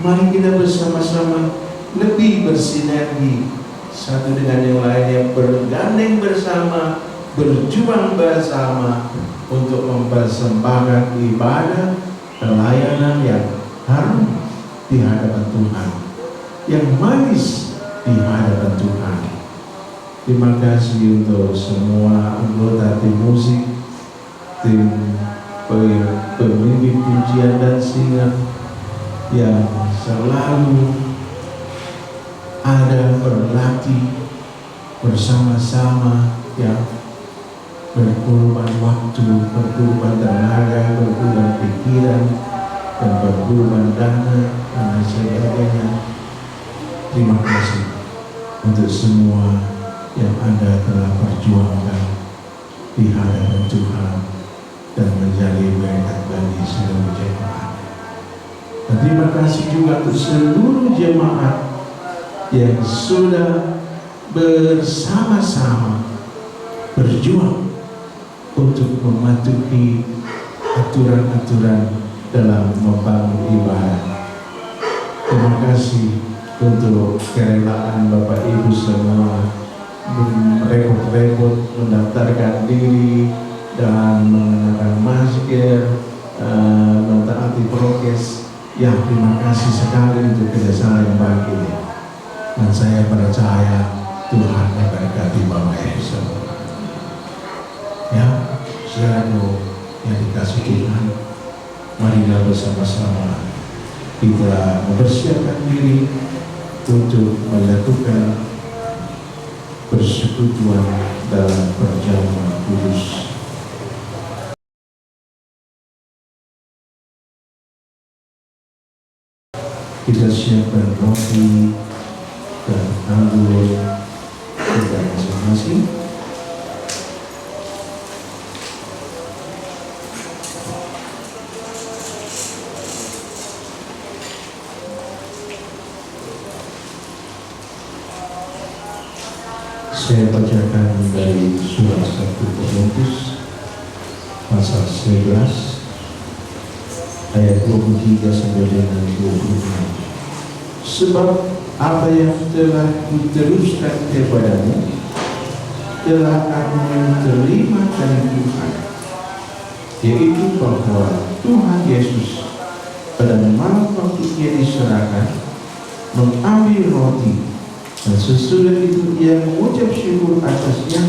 Mari kita bersama-sama lebih bersinergi satu dengan yang lainnya, bergandeng bersama, berjuang bersama untuk mempersembahkan ibadah pelayanan yang harum di hadapan Tuhan, yang manis di hadapan Tuhan. Terima kasih untuk semua anggota tim musik, tim pemimpin pujian dan singa yang selalu ada berlatih bersama-sama, ya, berkorban waktu, berkorban tenaga, berkorban pikiran, dan berkorban dana dan sebagainya. Terima kasih untuk semua yang Anda telah perjuangkan di hadapan Tuhan dan menjadi berkat bagi seluruh jemaat. Dan terima kasih juga untuk seluruh jemaat yang sudah bersama-sama berjuang untuk mematuhi aturan-aturan dalam membangun ibadah. Terima kasih untuk kerelaan Bapak Ibu semua repot-repot mendaftarkan diri dan mengenakan masker, mentaati prokes. Ya, terima kasih sekali untuk kerjasama yang baik ini. Dan saya percaya Tuhan memberkati Bapak Ibu semua. Ya, selalu yang dikasih Tuhan, marilah bersama-sama kita mempersiapkan diri untuk melakukan persekutuan dalam perjamuan kudus. Kita siapkan roti dan anggur kita masing-masing. Saya bacakan dari surat 1 Korintus pasal 11 ayat 23 sampai dengan 26. Sebab apa yang telah kuteruskan kepadamu telah aku terima dari Tuhan, yaitu bahwa Tuhan Yesus pada malam waktu Ia diserahkan mengambil roti, dan sesudah itu Ia mengucap syukur atasnya.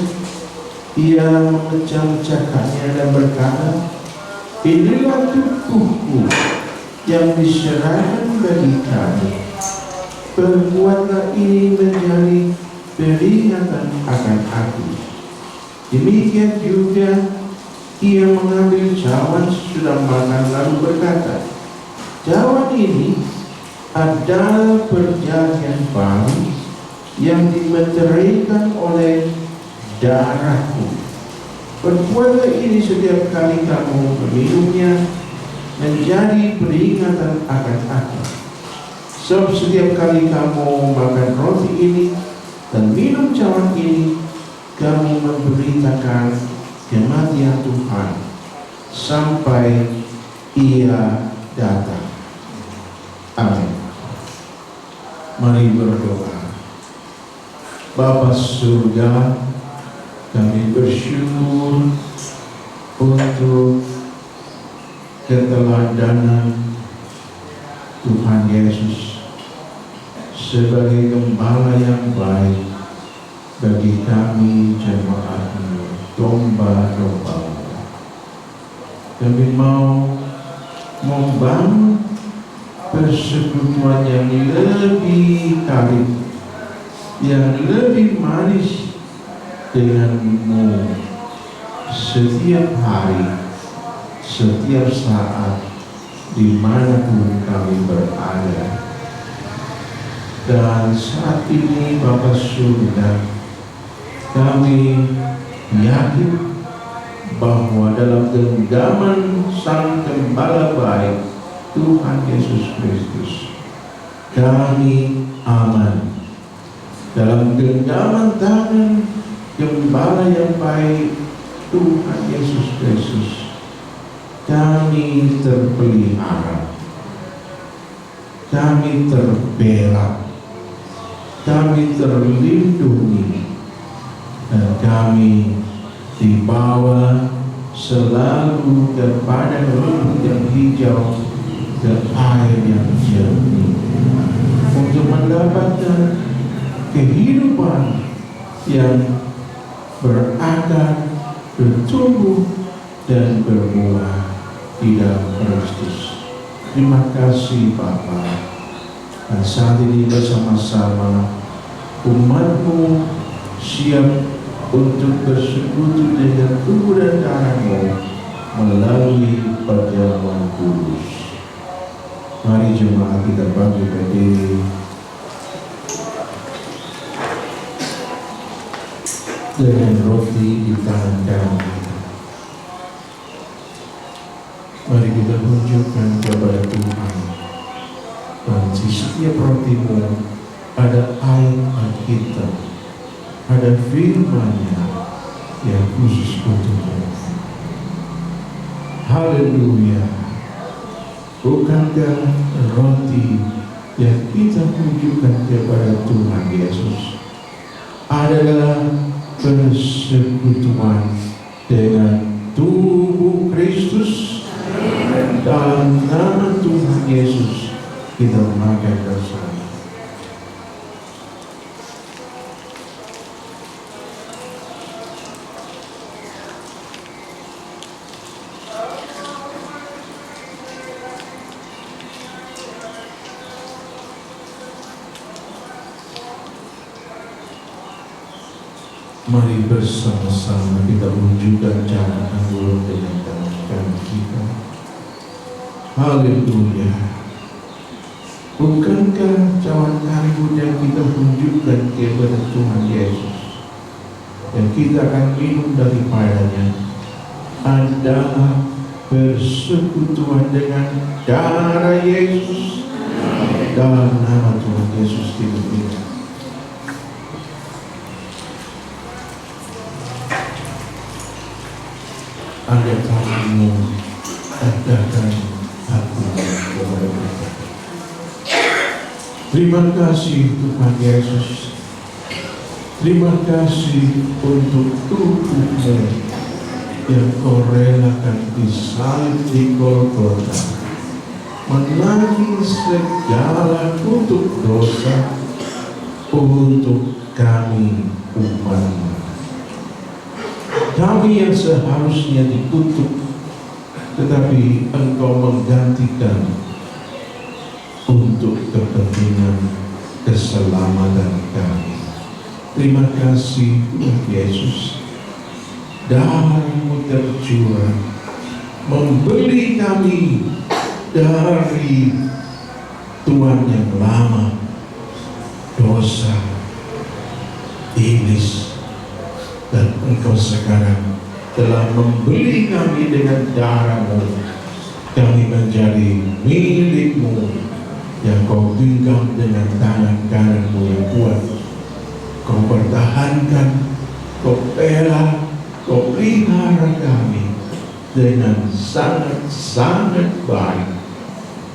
Ia memecah-mecahkannya dan berkata, "Inilah tubuhku yang diserahkan bagi kamu. Perbuatlah ini menjadi peringatan akan aku." Demikian juga Ia mengambil cawan sesudah makan lalu berkata, "Cawan ini adalah perjanjian baru yang dimeteraikan oleh darahku. Perbuatlah ini setiap kali kamu meminumnya menjadi peringatan akan aku. Sebab setiap kali kamu makan roti ini dan minum cawan ini, kamu memberitakan kematian Tuhan sampai Ia datang." Amin. Mari berdoa. Bapa surga, kami bersyukur untuk keteladanan Tuhan Yesus sebagai gembala yang baik bagi kami jemaat-Mu, domba-domba-Mu. Kami mau membangun persekutuan yang lebih karib, yang lebih manis dengan-Mu setiap hari, setiap saat, dimanapun kami berada. Dan saat ini Bapa Surga, kami yakin bahwa dalam genggaman Sang Gembala baik Tuhan Yesus Kristus, kami aman. Dalam genggaman tangan Gembala yang baik Tuhan Yesus Kristus, kami terpelihara, kami terbela, kami terlindungi, dan kami dibawa selalu kepada rumput yang hijau dan air yang jernih untuk mendapatkan kehidupan yang berakar, bertumbuh, dan berbuah di dalam Kristus. Terima kasih Bapa. Dan saat ini bersama-sama umat-Mu siap untuk bersekutu dengan tubuh dan darah-Mu melalui perjamuan kudus. Mari jemaat kita bangkit berdiri dengan roti di tangan kanan kita. Mari kita tunjukkan kepada Tuhan, dan di setiap roti-Mu ada air Alkitab, ada firman-Nya yang khusus untukmu. Haleluya. Bukankah roti yang kita tunjukkan kepada Tuhan Yesus adalah persekutuan dengan tubuh Kristus? Dalam nama Tuhan Yesus kita makan bersama. Mari bersama-sama kita menunjukkan cara anggur dengan tangan kita. Haleluya. Bukankah cawan anggur yang kita tunjukkan kepada Tuhan Yesus, yang kita akan minum daripadanya, adalah persekutuan dengan darah Yesus? Dalam nama Tuhan Yesus kita bilang, ada kamu katakan aku kepada mereka. Terima kasih Tuhan Yesus. Terima kasih untuk tubuh-Mu yang Kau relakan disalib di Golgota, menanggung segala kutuk dosa untuk kami umat-Mu. Kami yang seharusnya dikutuk, tetapi Engkau menggantikan untuk kepentingan keselamatan kami. Terima kasih Tuhan Yesus. Darah-Mu tercurah membeli kami dari tuan yang lama, dosa, iblis, dan Engkau sekarang telah membeli kami dengan darah-Mu. Kami menjadi milik-Mu yang Kau genggam dengan tangan kanan-Mu yang kuat. Kau pertahankan, Kau bela, Kau pelihara kami dengan sangat-sangat baik,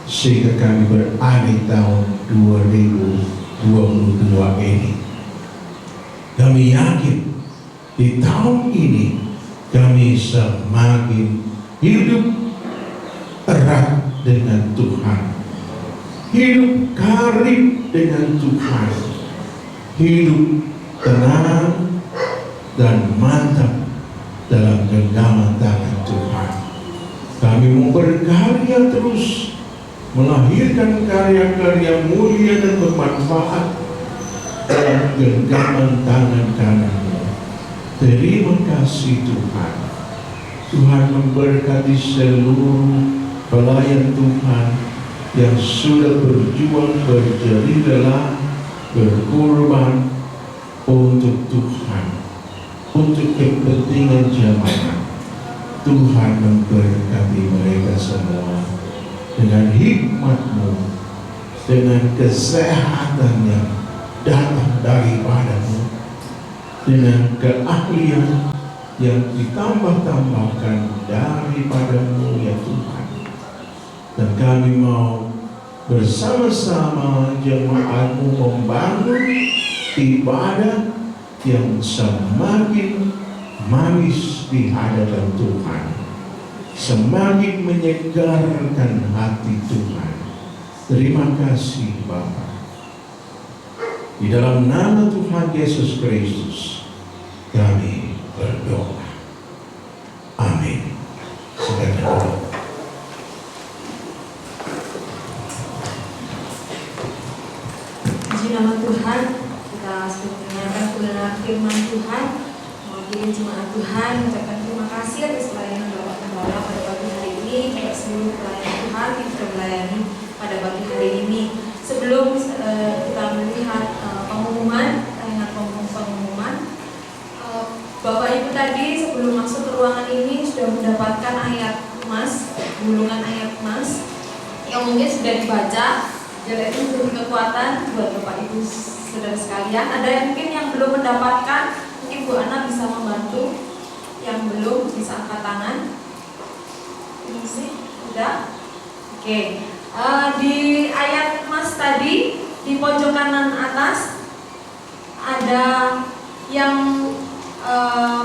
sehingga kami berada di tahun 2022 ini. Kami yakin di tahun ini kami semakin hidup erat dengan Tuhan, hidup karib dengan Tuhan, hidup tenang dan mantap dalam genggaman tangan Tuhan. Kami mau berkarya terus, melahirkan karya-karya mulia dan bermanfaat dalam genggaman tangan kanan-Mu. Terima kasih Tuhan. Tuhan memberkati seluruh pelayan Tuhan yang sudah berjuang, berjerih lelah, berkorban untuk Tuhan, untuk kepentingan jemaat. Tuhan memberkati mereka semua dengan hikmat-Mu, dengan kesehatan yang datang daripada-Mu, dengan keahlian yang ditambah-tambahkan daripada-Mu ya Tuhan. Dan kami mau bersama-sama jemaat-Mu membangun ibadah yang semakin manis di hadapan Tuhan, semakin menyegarkan hati Tuhan. Terima kasih Bapa. Di dalam nama Tuhan Yesus Kristus kami berdoa. Amin. Silakan. Puji nama Tuhan, kita sudah mendengarkan kebenaran firman Tuhan. Mewakili jemaat Tuhan, mengucapkan terima kasih atas pelayanan Bapak Gembala pada pagi hari ini, kepada seluruh pelayan Tuhan yang sudah melayani pada pagi hari ini. Sebelum kita melihat pengumuman, Bapak Ibu tadi sebelum masuk ke ruangan ini sudah mendapatkan ayat emas, gulungan ayat emas yang mungkin sudah dibaca. Jadi itu memberi kekuatan buat Bapak Ibu saudara sekalian. Ada yang mungkin yang belum mendapatkan, mungkin Bu Ana bisa membantu. Yang belum bisa angkat tangan. Ini sih, udah. Oke. Di ayat emas tadi di pojok kanan atas ada yang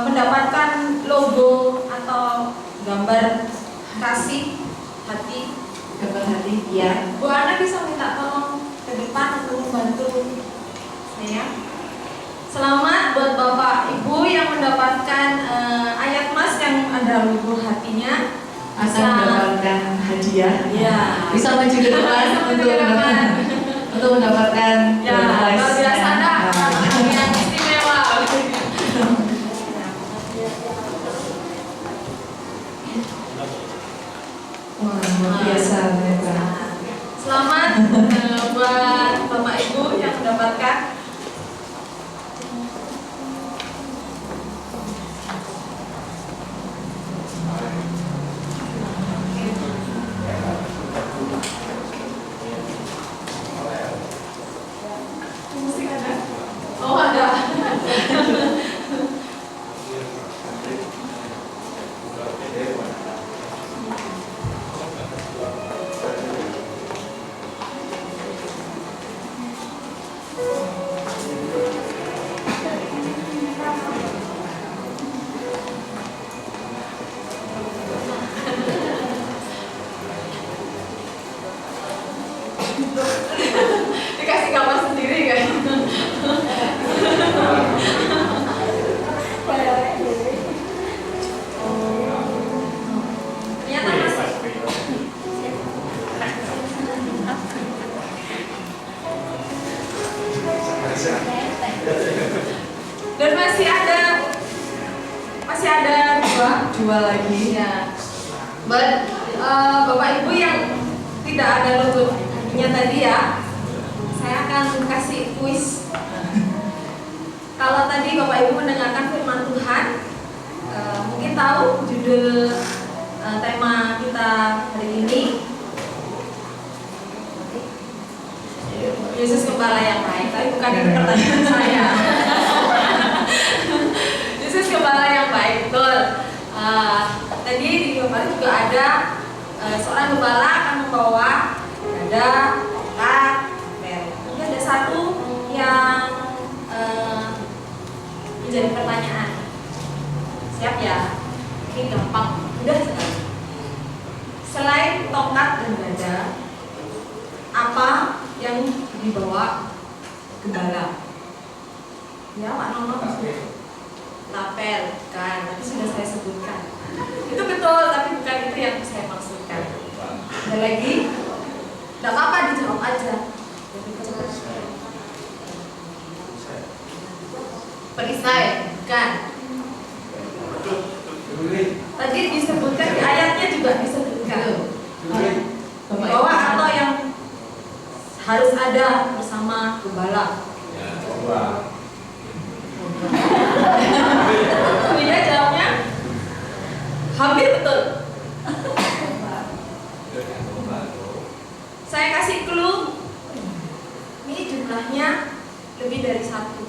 mendapatkan logo atau gambar kasih hati, gambar hati. Ya, Bu Ana bisa minta tolong ke depan untuk membantu saya. Selamat buat Bapak Ibu yang mendapatkan ayat emas yang ada logo hatinya. Akan mendapatkan hadiah. Ya. Bisa maju ke depan untuk mendapatkan Ya, luar biasa dah. Yang istimewa. Wah, luar biasa mereka. Selamat buat Bapak Ibu yang mendapatkan. Oh, ada. Dikasih kamar sendiri kan? Ternyata masih. Dan masih ada dua lagi ya. But Bapak Ibu yang tidak ada logonya tadi ya, saya akan kasih kuis. Kalau tadi Bapak Ibu mendengarkan firman Tuhan, mungkin tahu judul tema kita hari ini, Yesus Gembala yang baik. Tapi bukan itu pertanyaan saya. Yesus Gembala yang baik, betul. Tadi di gambar juga ada seorang gembala akan membawa dada, tongkat, bel. Ini ada satu yang menjadi pertanyaan. Siap ya? Ini gampang, mudah sekali. Selain tongkat dan dada, apa yang dibawa gembala? Ya, Pak Nono. Lapel, bukan, tapi sudah saya sebutkan. Itu betul, tapi bukan itu yang saya maksudkan. Ada lagi? Tidak apa-apa, dijawab aja. Perisai, bukan. Tadi disebutkan di ayatnya juga disebutkan. Bahwa atau yang harus ada bersama gembala. Dia jawabnya hampir betul. Saya kasih clue. Ini jumlahnya lebih dari satu.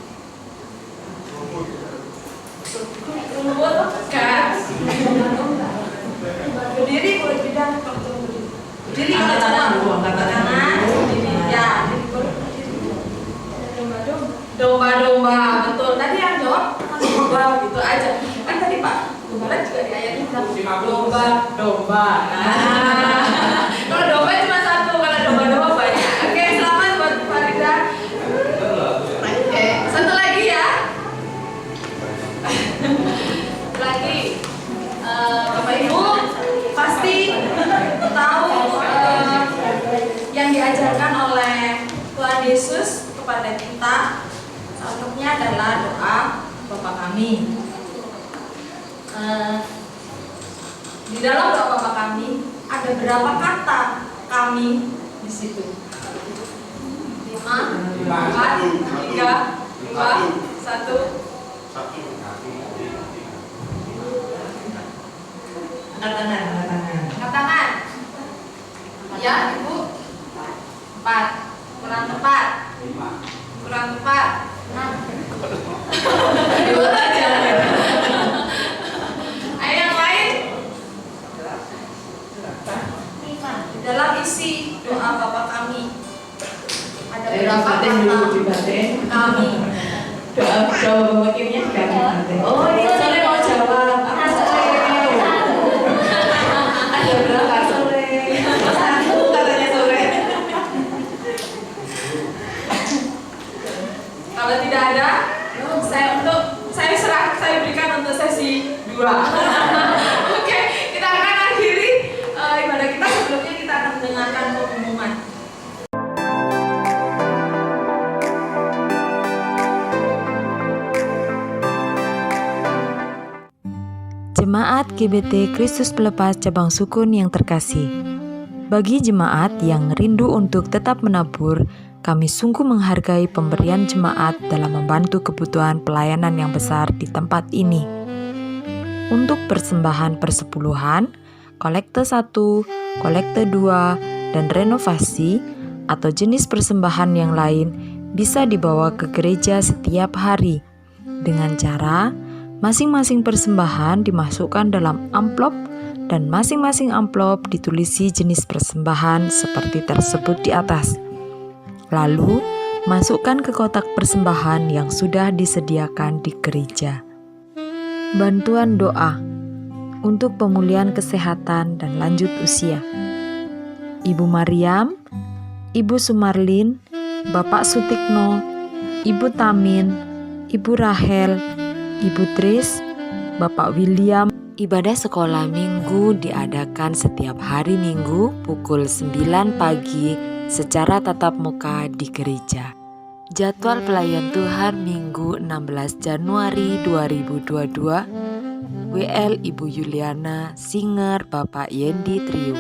Rumput kan? Berdiri boleh bidang. Berdiri kalau angkat tangan. Ya. Domba-domba, betul. Tadi yang jawab domba gitu aja. Kan tadi Pak Gembala juga di ayatnya bilang domba-domba. Nah, kalau domba cuma satu, kalau domba-domba banyak. Oke, selamat buat Farida. Oke, satu lagi ya. Lagi, Bapak Ibu pasti tahu yang diajarkan oleh Tuhan Yesus kepada kita. Salah satunya adalah doa Bapa Kami. Di dalam doa Bapa Kami ada berapa kata kami di situ? 5, 4, 3, 2, 1. Angkat tangan. Ya, Ibu. 4. Kurang tepat. Kurang tepat. 6. Dua aja. Ayo yang lain. Di dalam isi doa Bapa Kami ada berapa kata kami? Doa wakilnya kami. Oh, ini Sore mau jawab. Ada berapa Sore? Satu katanya Sore. Kalau tidak ada, saya berikan untuk sesi 2. Oke, kita akan akhiri ibadah kita. Sebelumnya kita akan mendengarkan pengumuman. Jemaat GBT Kristus Pelepas Cabang Sukun yang terkasih, bagi jemaat yang rindu untuk tetap menabur, kami sungguh menghargai pemberian jemaat dalam membantu kebutuhan pelayanan yang besar di tempat ini. Untuk persembahan persepuluhan, kolekte 1, kolekte 2, dan renovasi atau jenis persembahan yang lain bisa dibawa ke gereja setiap hari dengan cara masing-masing persembahan dimasukkan dalam amplop dan masing-masing amplop ditulisi jenis persembahan seperti tersebut di atas. Lalu, masukkan ke kotak persembahan yang sudah disediakan di gereja. Bantuan doa untuk pemulihan kesehatan dan lanjut usia. Ibu Mariam, Ibu Sumarlin, Bapak Sutikno, Ibu Tamin, Ibu Rahel, Ibu Tris, Bapak William. Ibadah sekolah minggu diadakan setiap hari Minggu pukul 9 pagi secara tatap muka di gereja. Jadwal pelayan Tuhan Minggu 16 Januari 2022, WL Ibu Yuliana, singer Bapak Yendi Trio.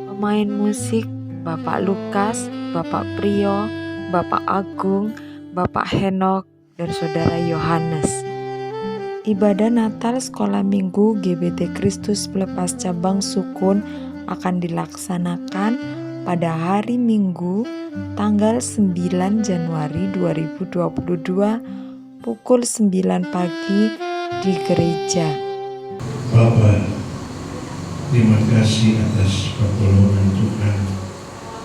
Pemain musik Bapak Lukas, Bapak Priyo, Bapak Agung, Bapak Henok, dan Saudara Yohanes. Ibadah Natal Sekolah Minggu GBT Kristus Pelepas Cabang Sukun akan dilaksanakan pada hari Minggu tanggal 9 Januari 2022 pukul 9 pagi di gereja. Bapa, terima kasih atas pertolongan Tuhan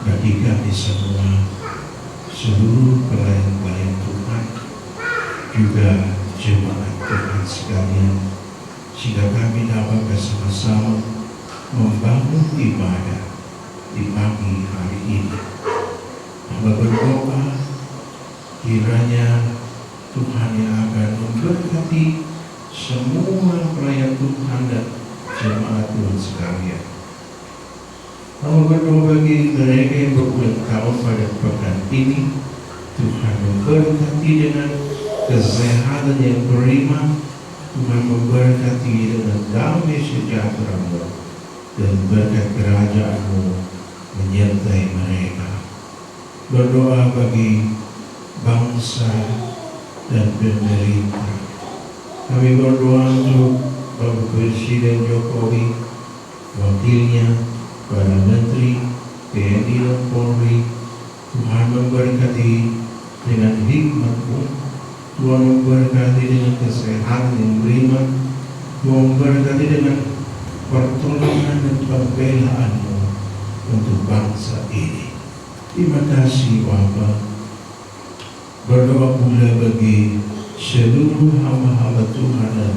bagi kami semua, seluruh pelayan-pelayan Tuhan, juga jemaat Tuhan sekalian, sehingga kami dapat bersama-sama membangun ibadah di pagi hari ini. Hamba berdoa kiranya Tuhan yang akan memberkati semua pelayan Tuhan dan jemaat Tuhan sekalian. Hamba berdoa bagi mereka yang berulang tahun pada pekan ini, Tuhan memberkati dengan kesehatan yang beriman, Tuhan memberkati dengan damai sejahtera-Mu, dan berkat kerajaan-Mu menyertai mereka. Berdoa bagi bangsa dan pemerintah. Kami berdoa untuk Bapak Presiden Jokowi, wakilnya, para menteri, TNI dan Polri. Tuhan memberkati dengan hikmat-Mu, Tuhan memberkati dengan kesehatan yang beriman, Tuhan memberkati dengan pertolongan dan pembelaan-Mu untuk bangsa ini. Terima kasih Bapa. Berdoa pula bagi seluruh hamba-hamba Tuhan dan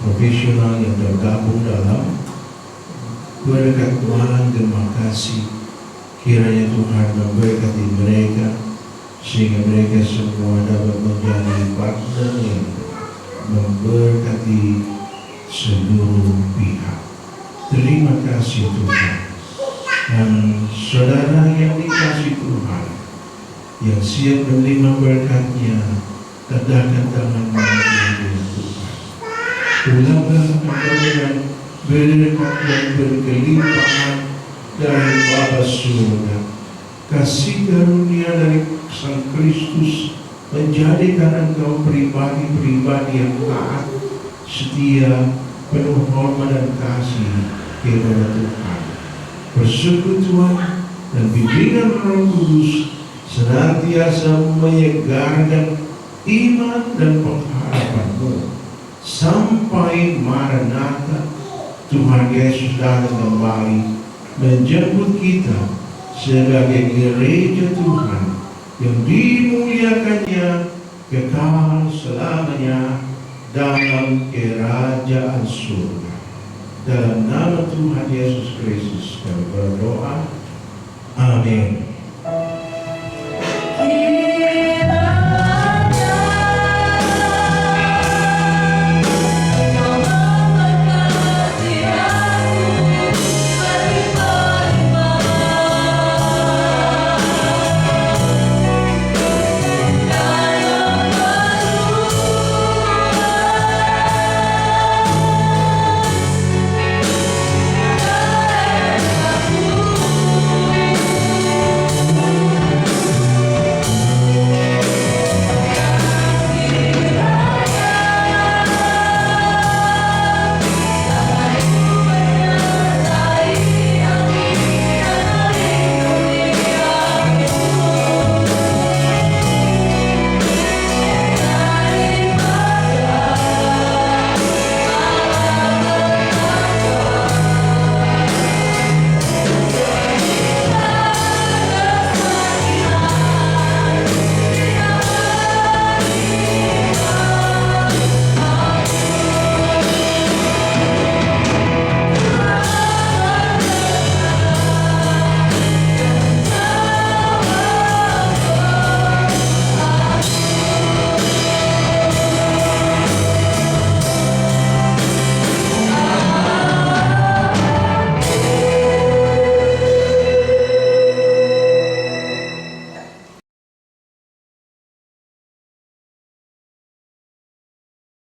profesional yang tergabung dalam berkat malam terima kasih. Kiranya Tuhan memberkati mereka, sehingga mereka semua dapat menjadi partner yang memberkati seluruh pihak. Terima kasih Tuhan. Dan saudara yang dikasihi Tuhan, yang siap menerima berkat-Nya, tegakkan tangan dengan Tuhan. Ulanglah engkau dengan berkat yang berkelimpahan dari Bapa Surga. Kasih karunia dari Sang Kristus menjadikan engkau pribadi-pribadi yang taat, setia, penuh hormat dan kasih kepada Tuhan. Persekutuan dan bimbingan Roh Kudus senantiasa menyegarkan iman dan pengharapan-Mu sampai Maranatha, Tuhan Yesus datang kembali menjemput kita sebagai gereja Tuhan yang dimuliakannya kekal selamanya dalam kerajaan surga. Dalam nama Tuhan Yesus Kristus kami berdoa. Amin.